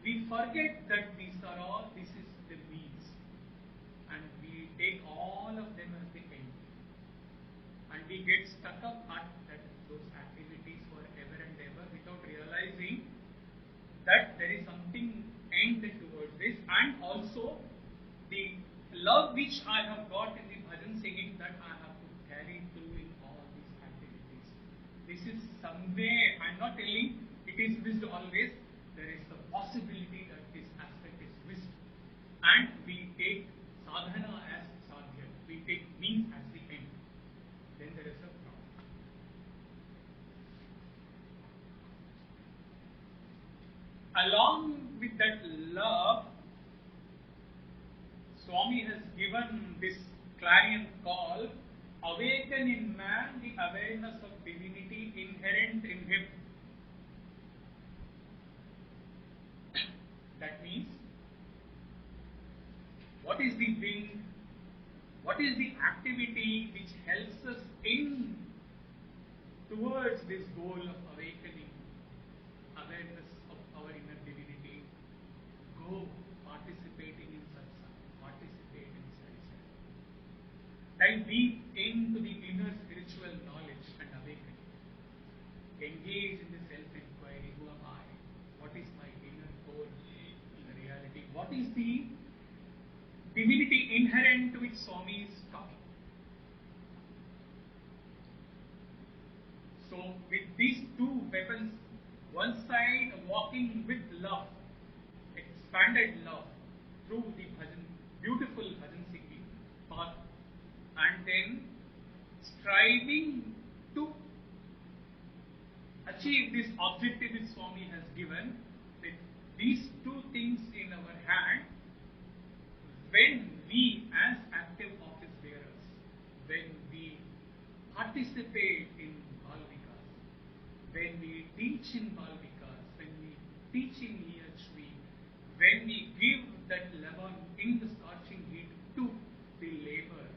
we forget that this is the means, and we take all of them as the end, and we get stuck up at those activities forever and ever without realizing that there is something end towards this, and also the love which I have got in the bhajan singing, that I have to carry through in all these activities. This is somewhere, I am not telling it is missed always, there is the possibility that this aspect is missed, and we take sadhana as sadhya, we take means as the end, then there is a problem. Along with that love, Swami has given this clarion call: awaken in man the awareness of divinity inherent in him. That means, what is the wing? What is the activity which helps us in towards this goal of awakening awareness of our inner divinity? Go participating in satsang, participate in study. Dive deep into the inner spiritual knowledge and awakening. Engage in the self-inquiry: who am I? What is my inner goal in reality? What is the divinity inherent to which Swami is talking? So, with these two weapons, one side walking with love, expanded love through the bhajan, beautiful bhajan singing path, and then striving to achieve this objective which Swami has given, with these two things in our hand, when we as active office bearers, when we participate in Bal Vikas, when we teach in Bal Vikas, when we teach in EHV, when we give that lemon in the scorching heat to the labor,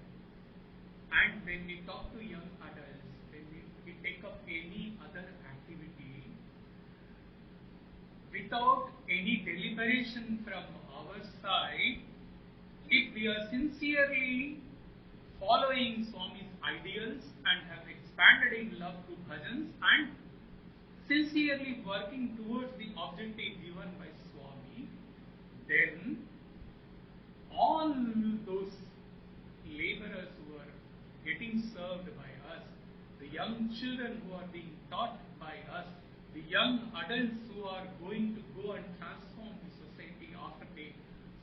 and when we talk to young adults, when we take up any other activity, without any deliberation from our side, if we are sincerely following Swami's ideals and have expanded in love to bhajans and sincerely working towards the objective given by Swami, then all those laborers who are getting served by us, the young children who are being taught by us, the young adults who are going to go and transform the society after they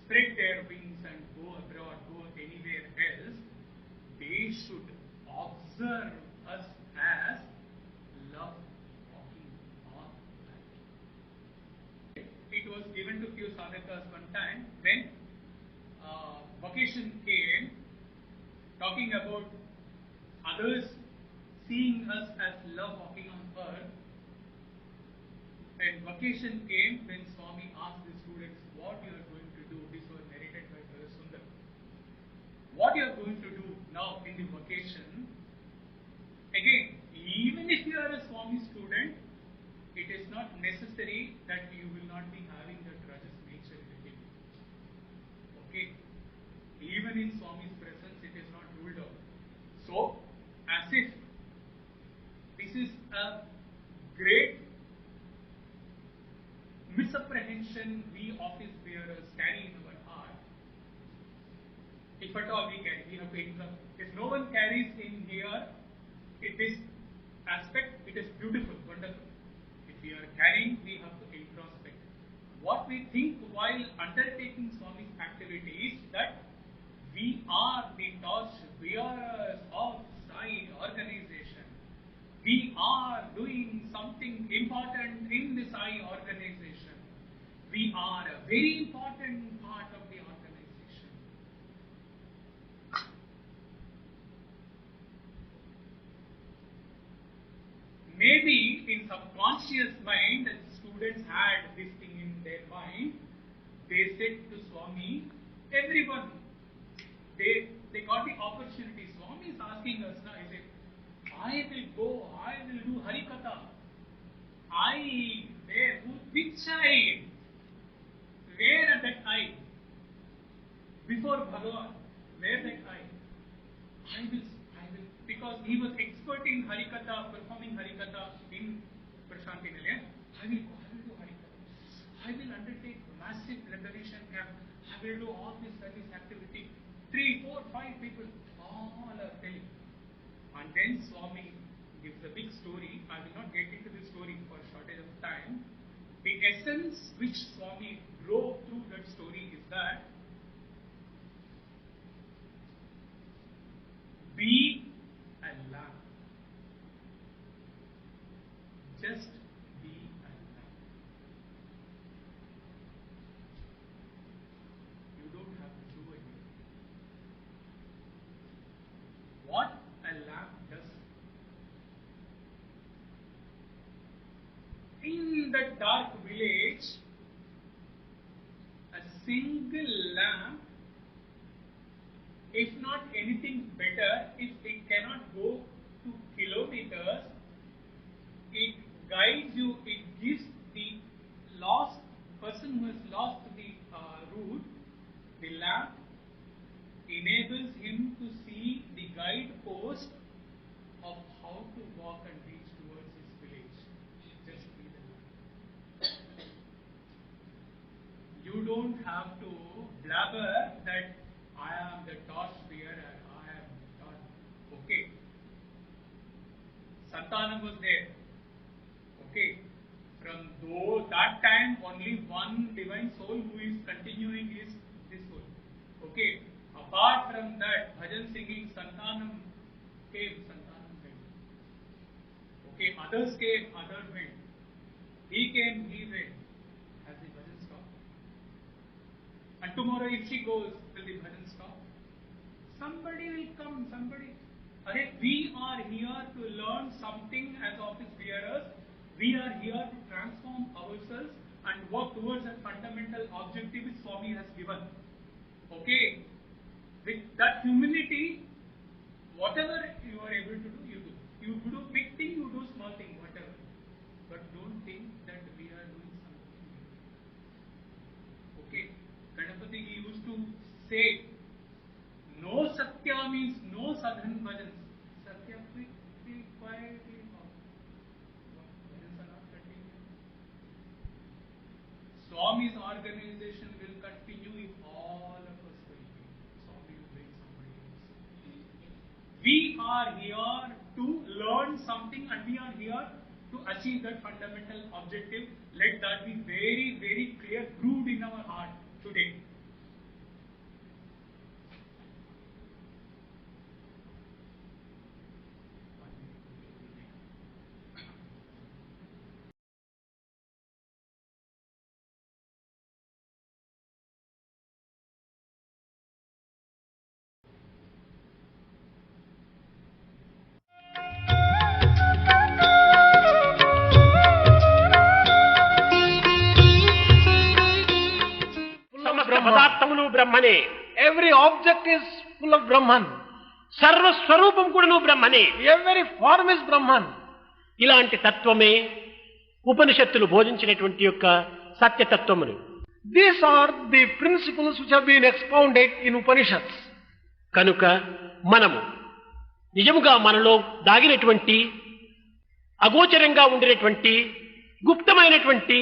spread their wings and go abroad, go anywhere else, they should observe us as love walking on earth. It was given to few sadhakas one time when vacation came, talking about others seeing us as love walking on earth. And vacation came when Swami asked the students what you are going to do. This was narrated by Brother Sundar. What you are going to do now in the vacation. Again, even if you are a Swami student, it is not necessary that you will not be having that rajas nature within you. Okay? Even in Swami's presence, it is not ruled out. So, as if this is a great misapprehension we office bearers carry in our heart. If at all we carry, we have to income. If no one carries in here, this aspect, it is beautiful, wonderful. If we are carrying, we have to introspect. What we think while undertaking Swami's activities, that we are the torch bearers of Sai organization. We are doing something important in the Sai organization. We are a very important part of the organization. Maybe in subconscious mind, the students had this thing in their mind. They said to Swami, everyone, they got the opportunity. Swami is asking us now, he said, I will go, I will do Harikatha. Which I? Where at that I? Before Bhagavan, where that I will, because he was expert in Harikatha, performing Harikatha in Prashanti Nilayam. I will do Harikatha. I will undertake massive liberation camp. I will do all this service activity. 3, 4, 5 people, all are telling. And then Swami gives a big story. I will not get into the story for shortage of time. The essence which Swami drove through that story is that be a lamb. Just be a lamb. You don't have to do anything. What a lamb does. In the dark village, a single lamp, if not anything better, if it cannot go to kilometers, it guides you, it gives the lost person who has lost the route, the lamp enables him to see the guide post of how to walk and reach towards his village. Just be the lamp. You don't have to blabber that I am the torch bearer, I am torch. Okay. Santanam was there. Okay. From that time, only one divine soul who is continuing is this soul. Okay. Apart from that, bhajan singing, Santanam came, Santanam went. Okay. Others came, others went. He came, he went. Has the bhajan stopped? And tomorrow if she goes, will the bhajan stop? Somebody will come, somebody. We are here to learn something as office bearers. We are here to transform ourselves and work towards a fundamental objective which Swami has given. Okay? With that humility, whatever you are able to do, you do. You do big thing, you do small thing, whatever. But don't think that we are doing something. Okay? Ganapati used to say, no Satya means no sadhan bhajans. Satya, quickly, quietly, bhajans are not continuing. Swami's organization will continue if all of us will be. Swami will bring somebody else. We are here to learn something and we are here to achieve that fundamental objective. Let that be very, very clear, rooted in our heart today. పదార్థములు బ్రహ్మనే. Every object is full of Brahman. సర్వస్వరూపం కూడాను బ్రహ్మనే. Every form is Brahman. ఇలాంటి తత్వమే ఉపనిషత్తులు బోధించినటువంటి యొక్క సత్యతత్వములు. These are the principles which have been expounded in Upanishads. కనుక మనము నిజముగా మనలో దాగినటువంటి అగోచరంగా ఉండినటువంటి గుప్తమైనటువంటి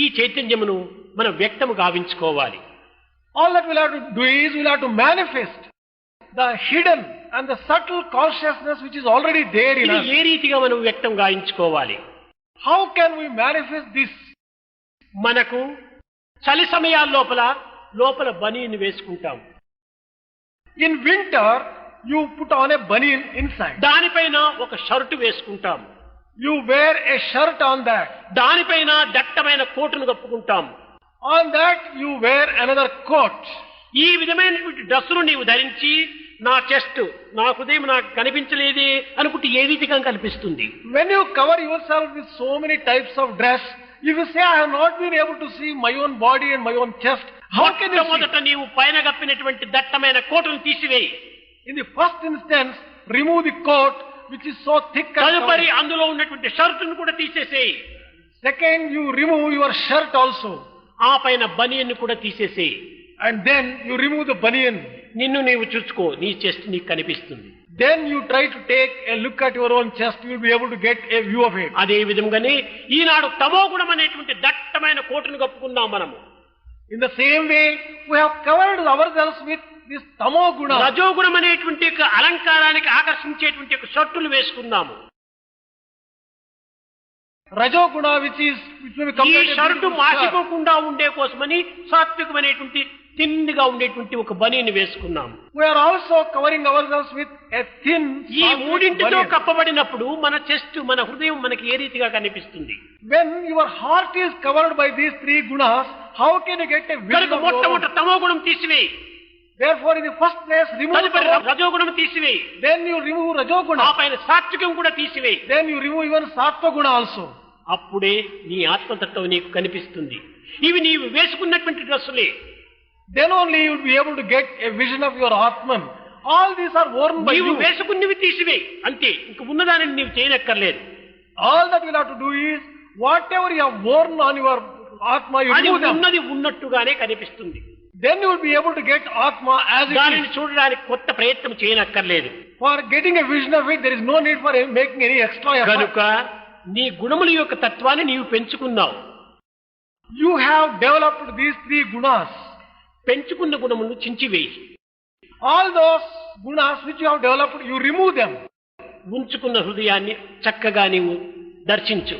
ఈ చైతన్యమును మనం వ్యక్తము గావించుకోవాలి. All that we'll have to do is we'll have to manifest the hidden and the subtle consciousness which is already there in ఇది us. ఏ రీతిగా మనం వ్యక్తం గావించుకోవాలి? How can we manifest this? మనకు చలి సమయాల లోపల బనీని వేసుకుంటాం. In winter, you put on a banian inside. దానిపైన ఒక షర్టు వేసుకుంటాం. You wear a shirt on that. దానిపైన దట్టమైన కోటును కప్పుకుంటాం. On that, you wear another coat. ఈ విధమైనటువంటి డ్రెస్సును నీవు ధరించి నా చెస్ట్, నా హృదయం నాకు కనిపించలేదే అనుకుంటే ఏ రీతిగా కనిపిస్తుంది? When you cover yourself with so many types of dress, if you say, I have not been able to see my own body and my own chest, how can you see? మొదట నీవు పైన కప్పినటువంటి దట్టమైన కోటును తీసివేయి. In the first instance, remove the coat which is so thick and తదుపరి covered. అందులో ఉన్నటువంటి షర్టును కూడా తీసేసేయి. Second, you remove your shirt also. ఆ పైన బనియన్ను కూడా తీసేసేయి. And then you remove the banian. నిన్ను నీవు చూసుకో, నీ చెస్ట్ నీకు కనిపిస్తుంది. Then you try to take a look at your own chest, you will be able to get a view of it. అదే విధంగానే ఈనాడు తమోగుణం అనేటువంటి దట్టమైన కోటును కప్పుకున్నాం మనము. In the same way, we have covered ourselves with this tamo guna. రజోగుణం అనేటువంటి యొక్క అలంకారానికి ఆకర్షించేటువంటి యొక్క షర్టులు వేసుకున్నాము. Rajoguna, which may be ఈ compared to shirt beautiful shirt. మాసిపోకుండా ఉండే కోసమని సాత్వికమైనటువంటి తిన్నిగా ఉండేటువంటి ఒక బనీని వేసుకున్నాము. We are also covering ourselves with a thin, ఈ soft మూడింటితో banian. కప్పబడినప్పుడు మన చెస్ట్, మన హృదయం మనకి ఏ రీతిగా కనిపిస్తుంది? When your heart is covered by these three gunas, how can you get a vision కనుక of your మొట్టమొదట own? తమో గుణం తీసివేయి. Therefore, in the first place, remove తదుపరి tamo. రజోగుణం తీసివేయి. Then you remove ఆ rajoguna. పైన సాత్వికం కూడా తీసివేయి. Then you remove even sattva guna also. అప్పుడే నీ ఆత్మతత్వం నీకు కనిపిస్తుంది. ఇవి నీవు వేసుకున్నటువంటి డ్రెస్సులే. Then only you will be able to get a vision of your Atman. All these are worn by నీవు you. వేసుకున్నవి తీసివేయి అంతే. ఇంక ఉన్నదానిని నీవు చేయనక్కర్లేదు. All that you'll have to do is, whatever you have worn on your Atma, you అది remove them. ఉన్నది ఉన్నట్టుగానే కనిపిస్తుంది. Then you will be able to get Atma as it దానిని is. చూడడానికి కొత్త ప్రయత్నం చేయనక్కర్లేదు. For getting a vision of it, there is no need for making any extra effort. కనుక నీ గుణముల యొక్క తత్వాన్ని నీవు పెంచుకున్నావు. You have developed these three gunas. పెంచుకున్న గుణములను చించివేయి. All those gunas which you have developed, you remove them. ఉంచుకున్న హృదయాన్ని చక్కగా నీవు దర్శించు.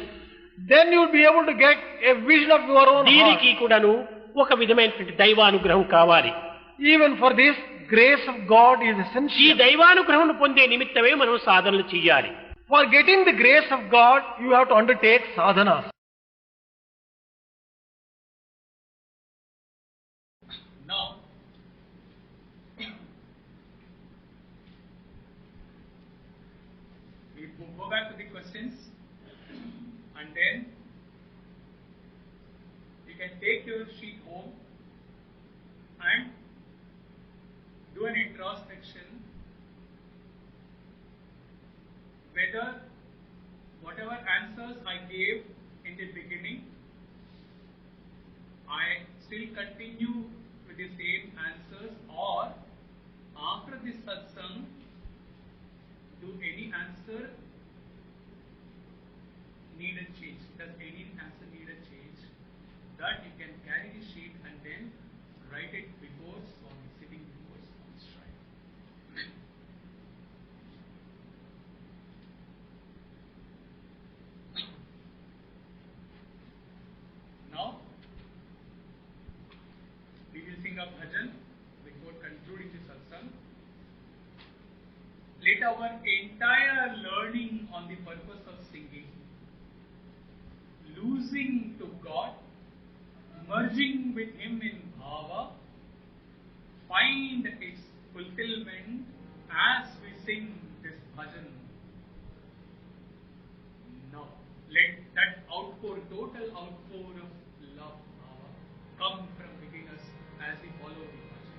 Then you will be able to get a vision of your own heart. దీనికి కూడాను ఒక విధమైనటువంటి దైవానుగ్రహం కావాలి. Even for this, grace of God is ఈ essential. దైవానుగ్రహం పొందే నిమిత్తమే మనం సాధనలు చేయాలి. For getting the grace of God, you have to undertake sadhanas. Now, we go back to the questions, and then you can take your sheet home and do an introspection whether whatever answers I gave in the beginning, I still continue with the same answers, or after this satsang, do any answer need a change? Does any answer need a change? That you can carry the sheet and then write it before Swami, sitting before Swami's shrine. Now, we will sing a bhajan before concluding the satsang. Let our entire learning on the purpose of singing, losing to God, merging with Him in Bhava, find its fulfillment as we sing this bhajan. Now, let that outpour, total outpour of love, Bhava, come from within us as we follow the bhajan.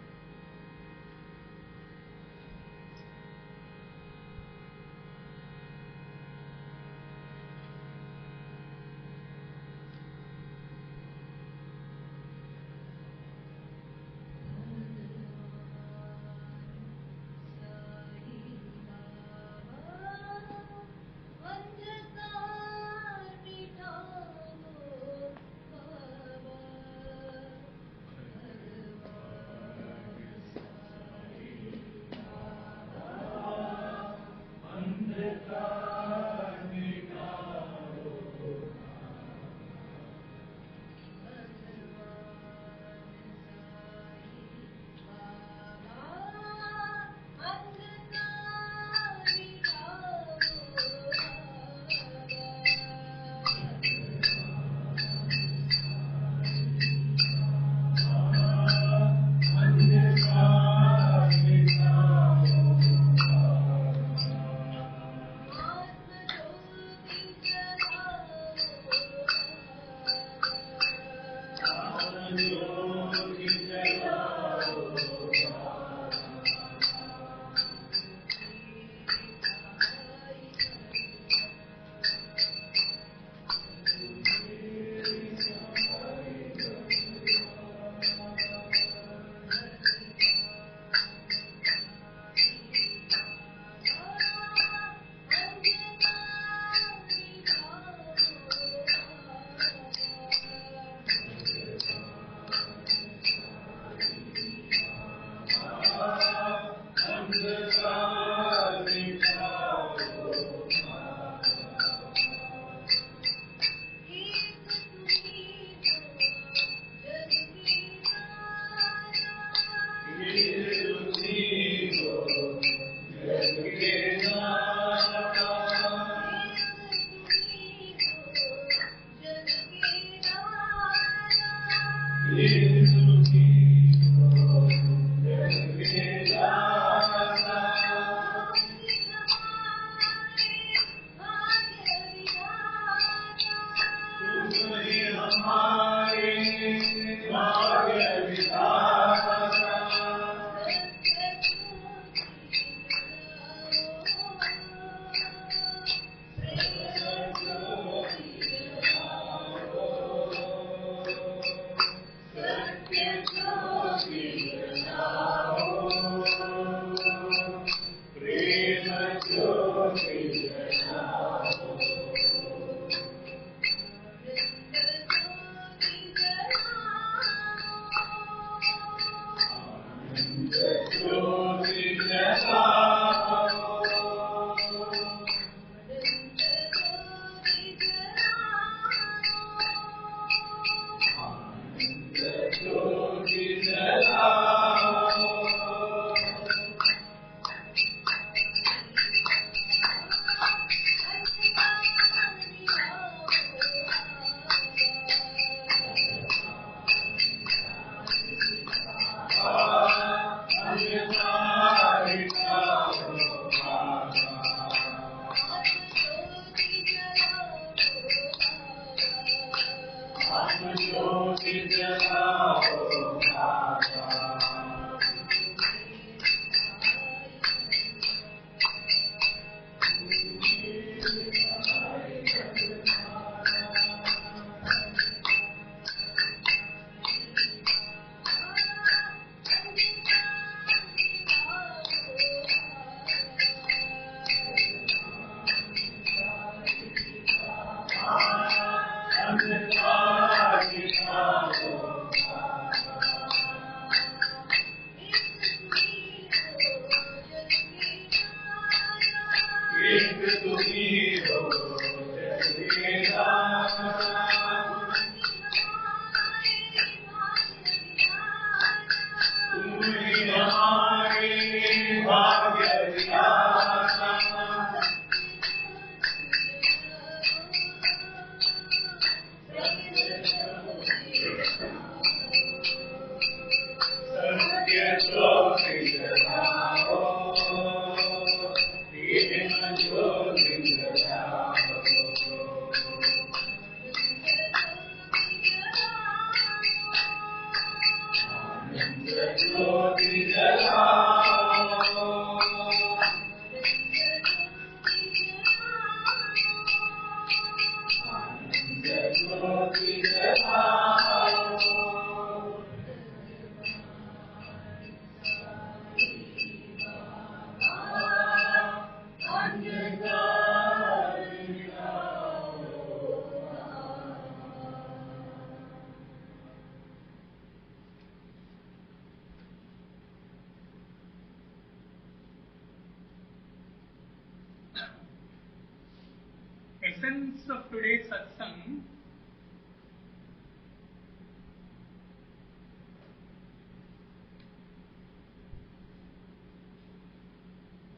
Essence of today's satsang,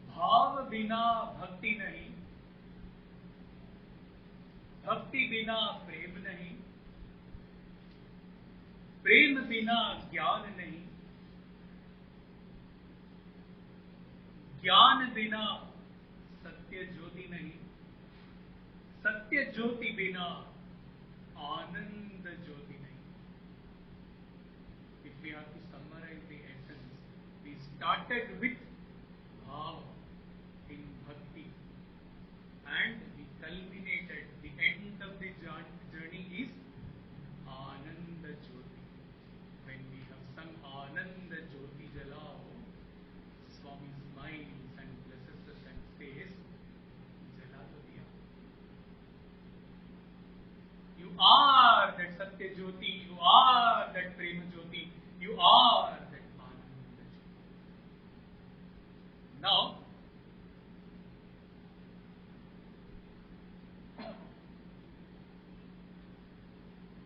भाव बिना भक्ति नहीं, भक्ति बिना प्रेम नहीं, प्रेम बिना ज्ञान नहीं, ज्ञान बिना सत्य ज्योति नहीं, सत्य ज्योति बिना आनंद ज्योति नहीं. If we have to summarize the essence, we started with bhava in bhakti and we culminated, the end of the journey is Ananda Jyoti. When we have sung Ananda Jyoti Jalao, Swami smiles and blesses us and says, Jala to diya. You are that Satya Jyoti, you are that Prema Jyoti, you are that Ananda Jyoti. Now,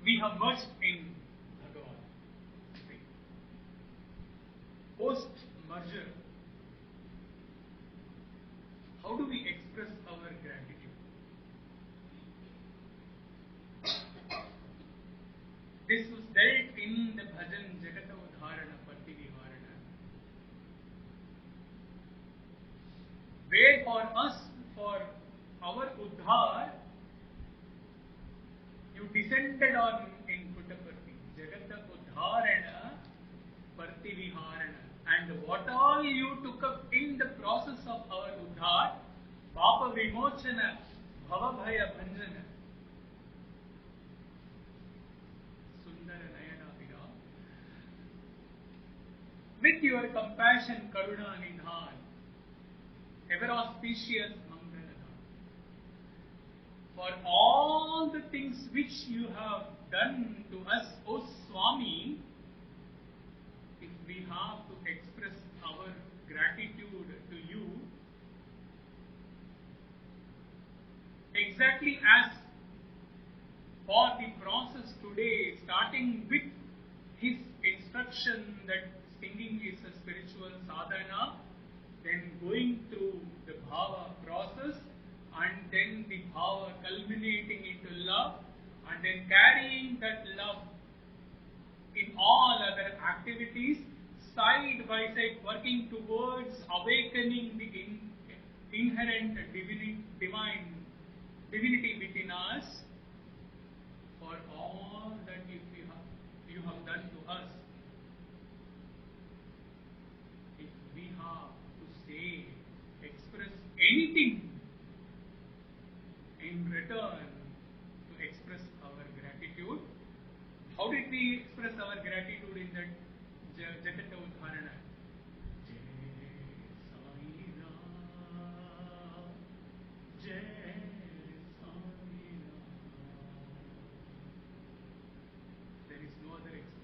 we have merged in Bhagavan. Post-merger, how do we express our gratitude? This was dealt in the bhajan Jagata Udharana Patti Viharana, where for us, for our Udhar, you descended on in Puttaparthi, Jagata Udharana Patti Viharana, and what all you took up in the process of our Udhar, Papa Vimochana, Bhava Bhaya Bhanjana, with your compassion, Karuna Nidhan, ever auspicious Mangaladhan, for all the things which you have done to us, O Swami, if we have to express our gratitude to you, exactly as for the process today, starting with his instruction that singing is a spiritual sadhana, then going through the bhava process, and then the bhava culminating into love, and then carrying that love in all other activities, side by side, working towards awakening the inherent divinity within us, for all that you have done to us. If we have to say, express anything in return to express our gratitude, how did we express our gratitude in that Jagata Udharana? There is no other expression.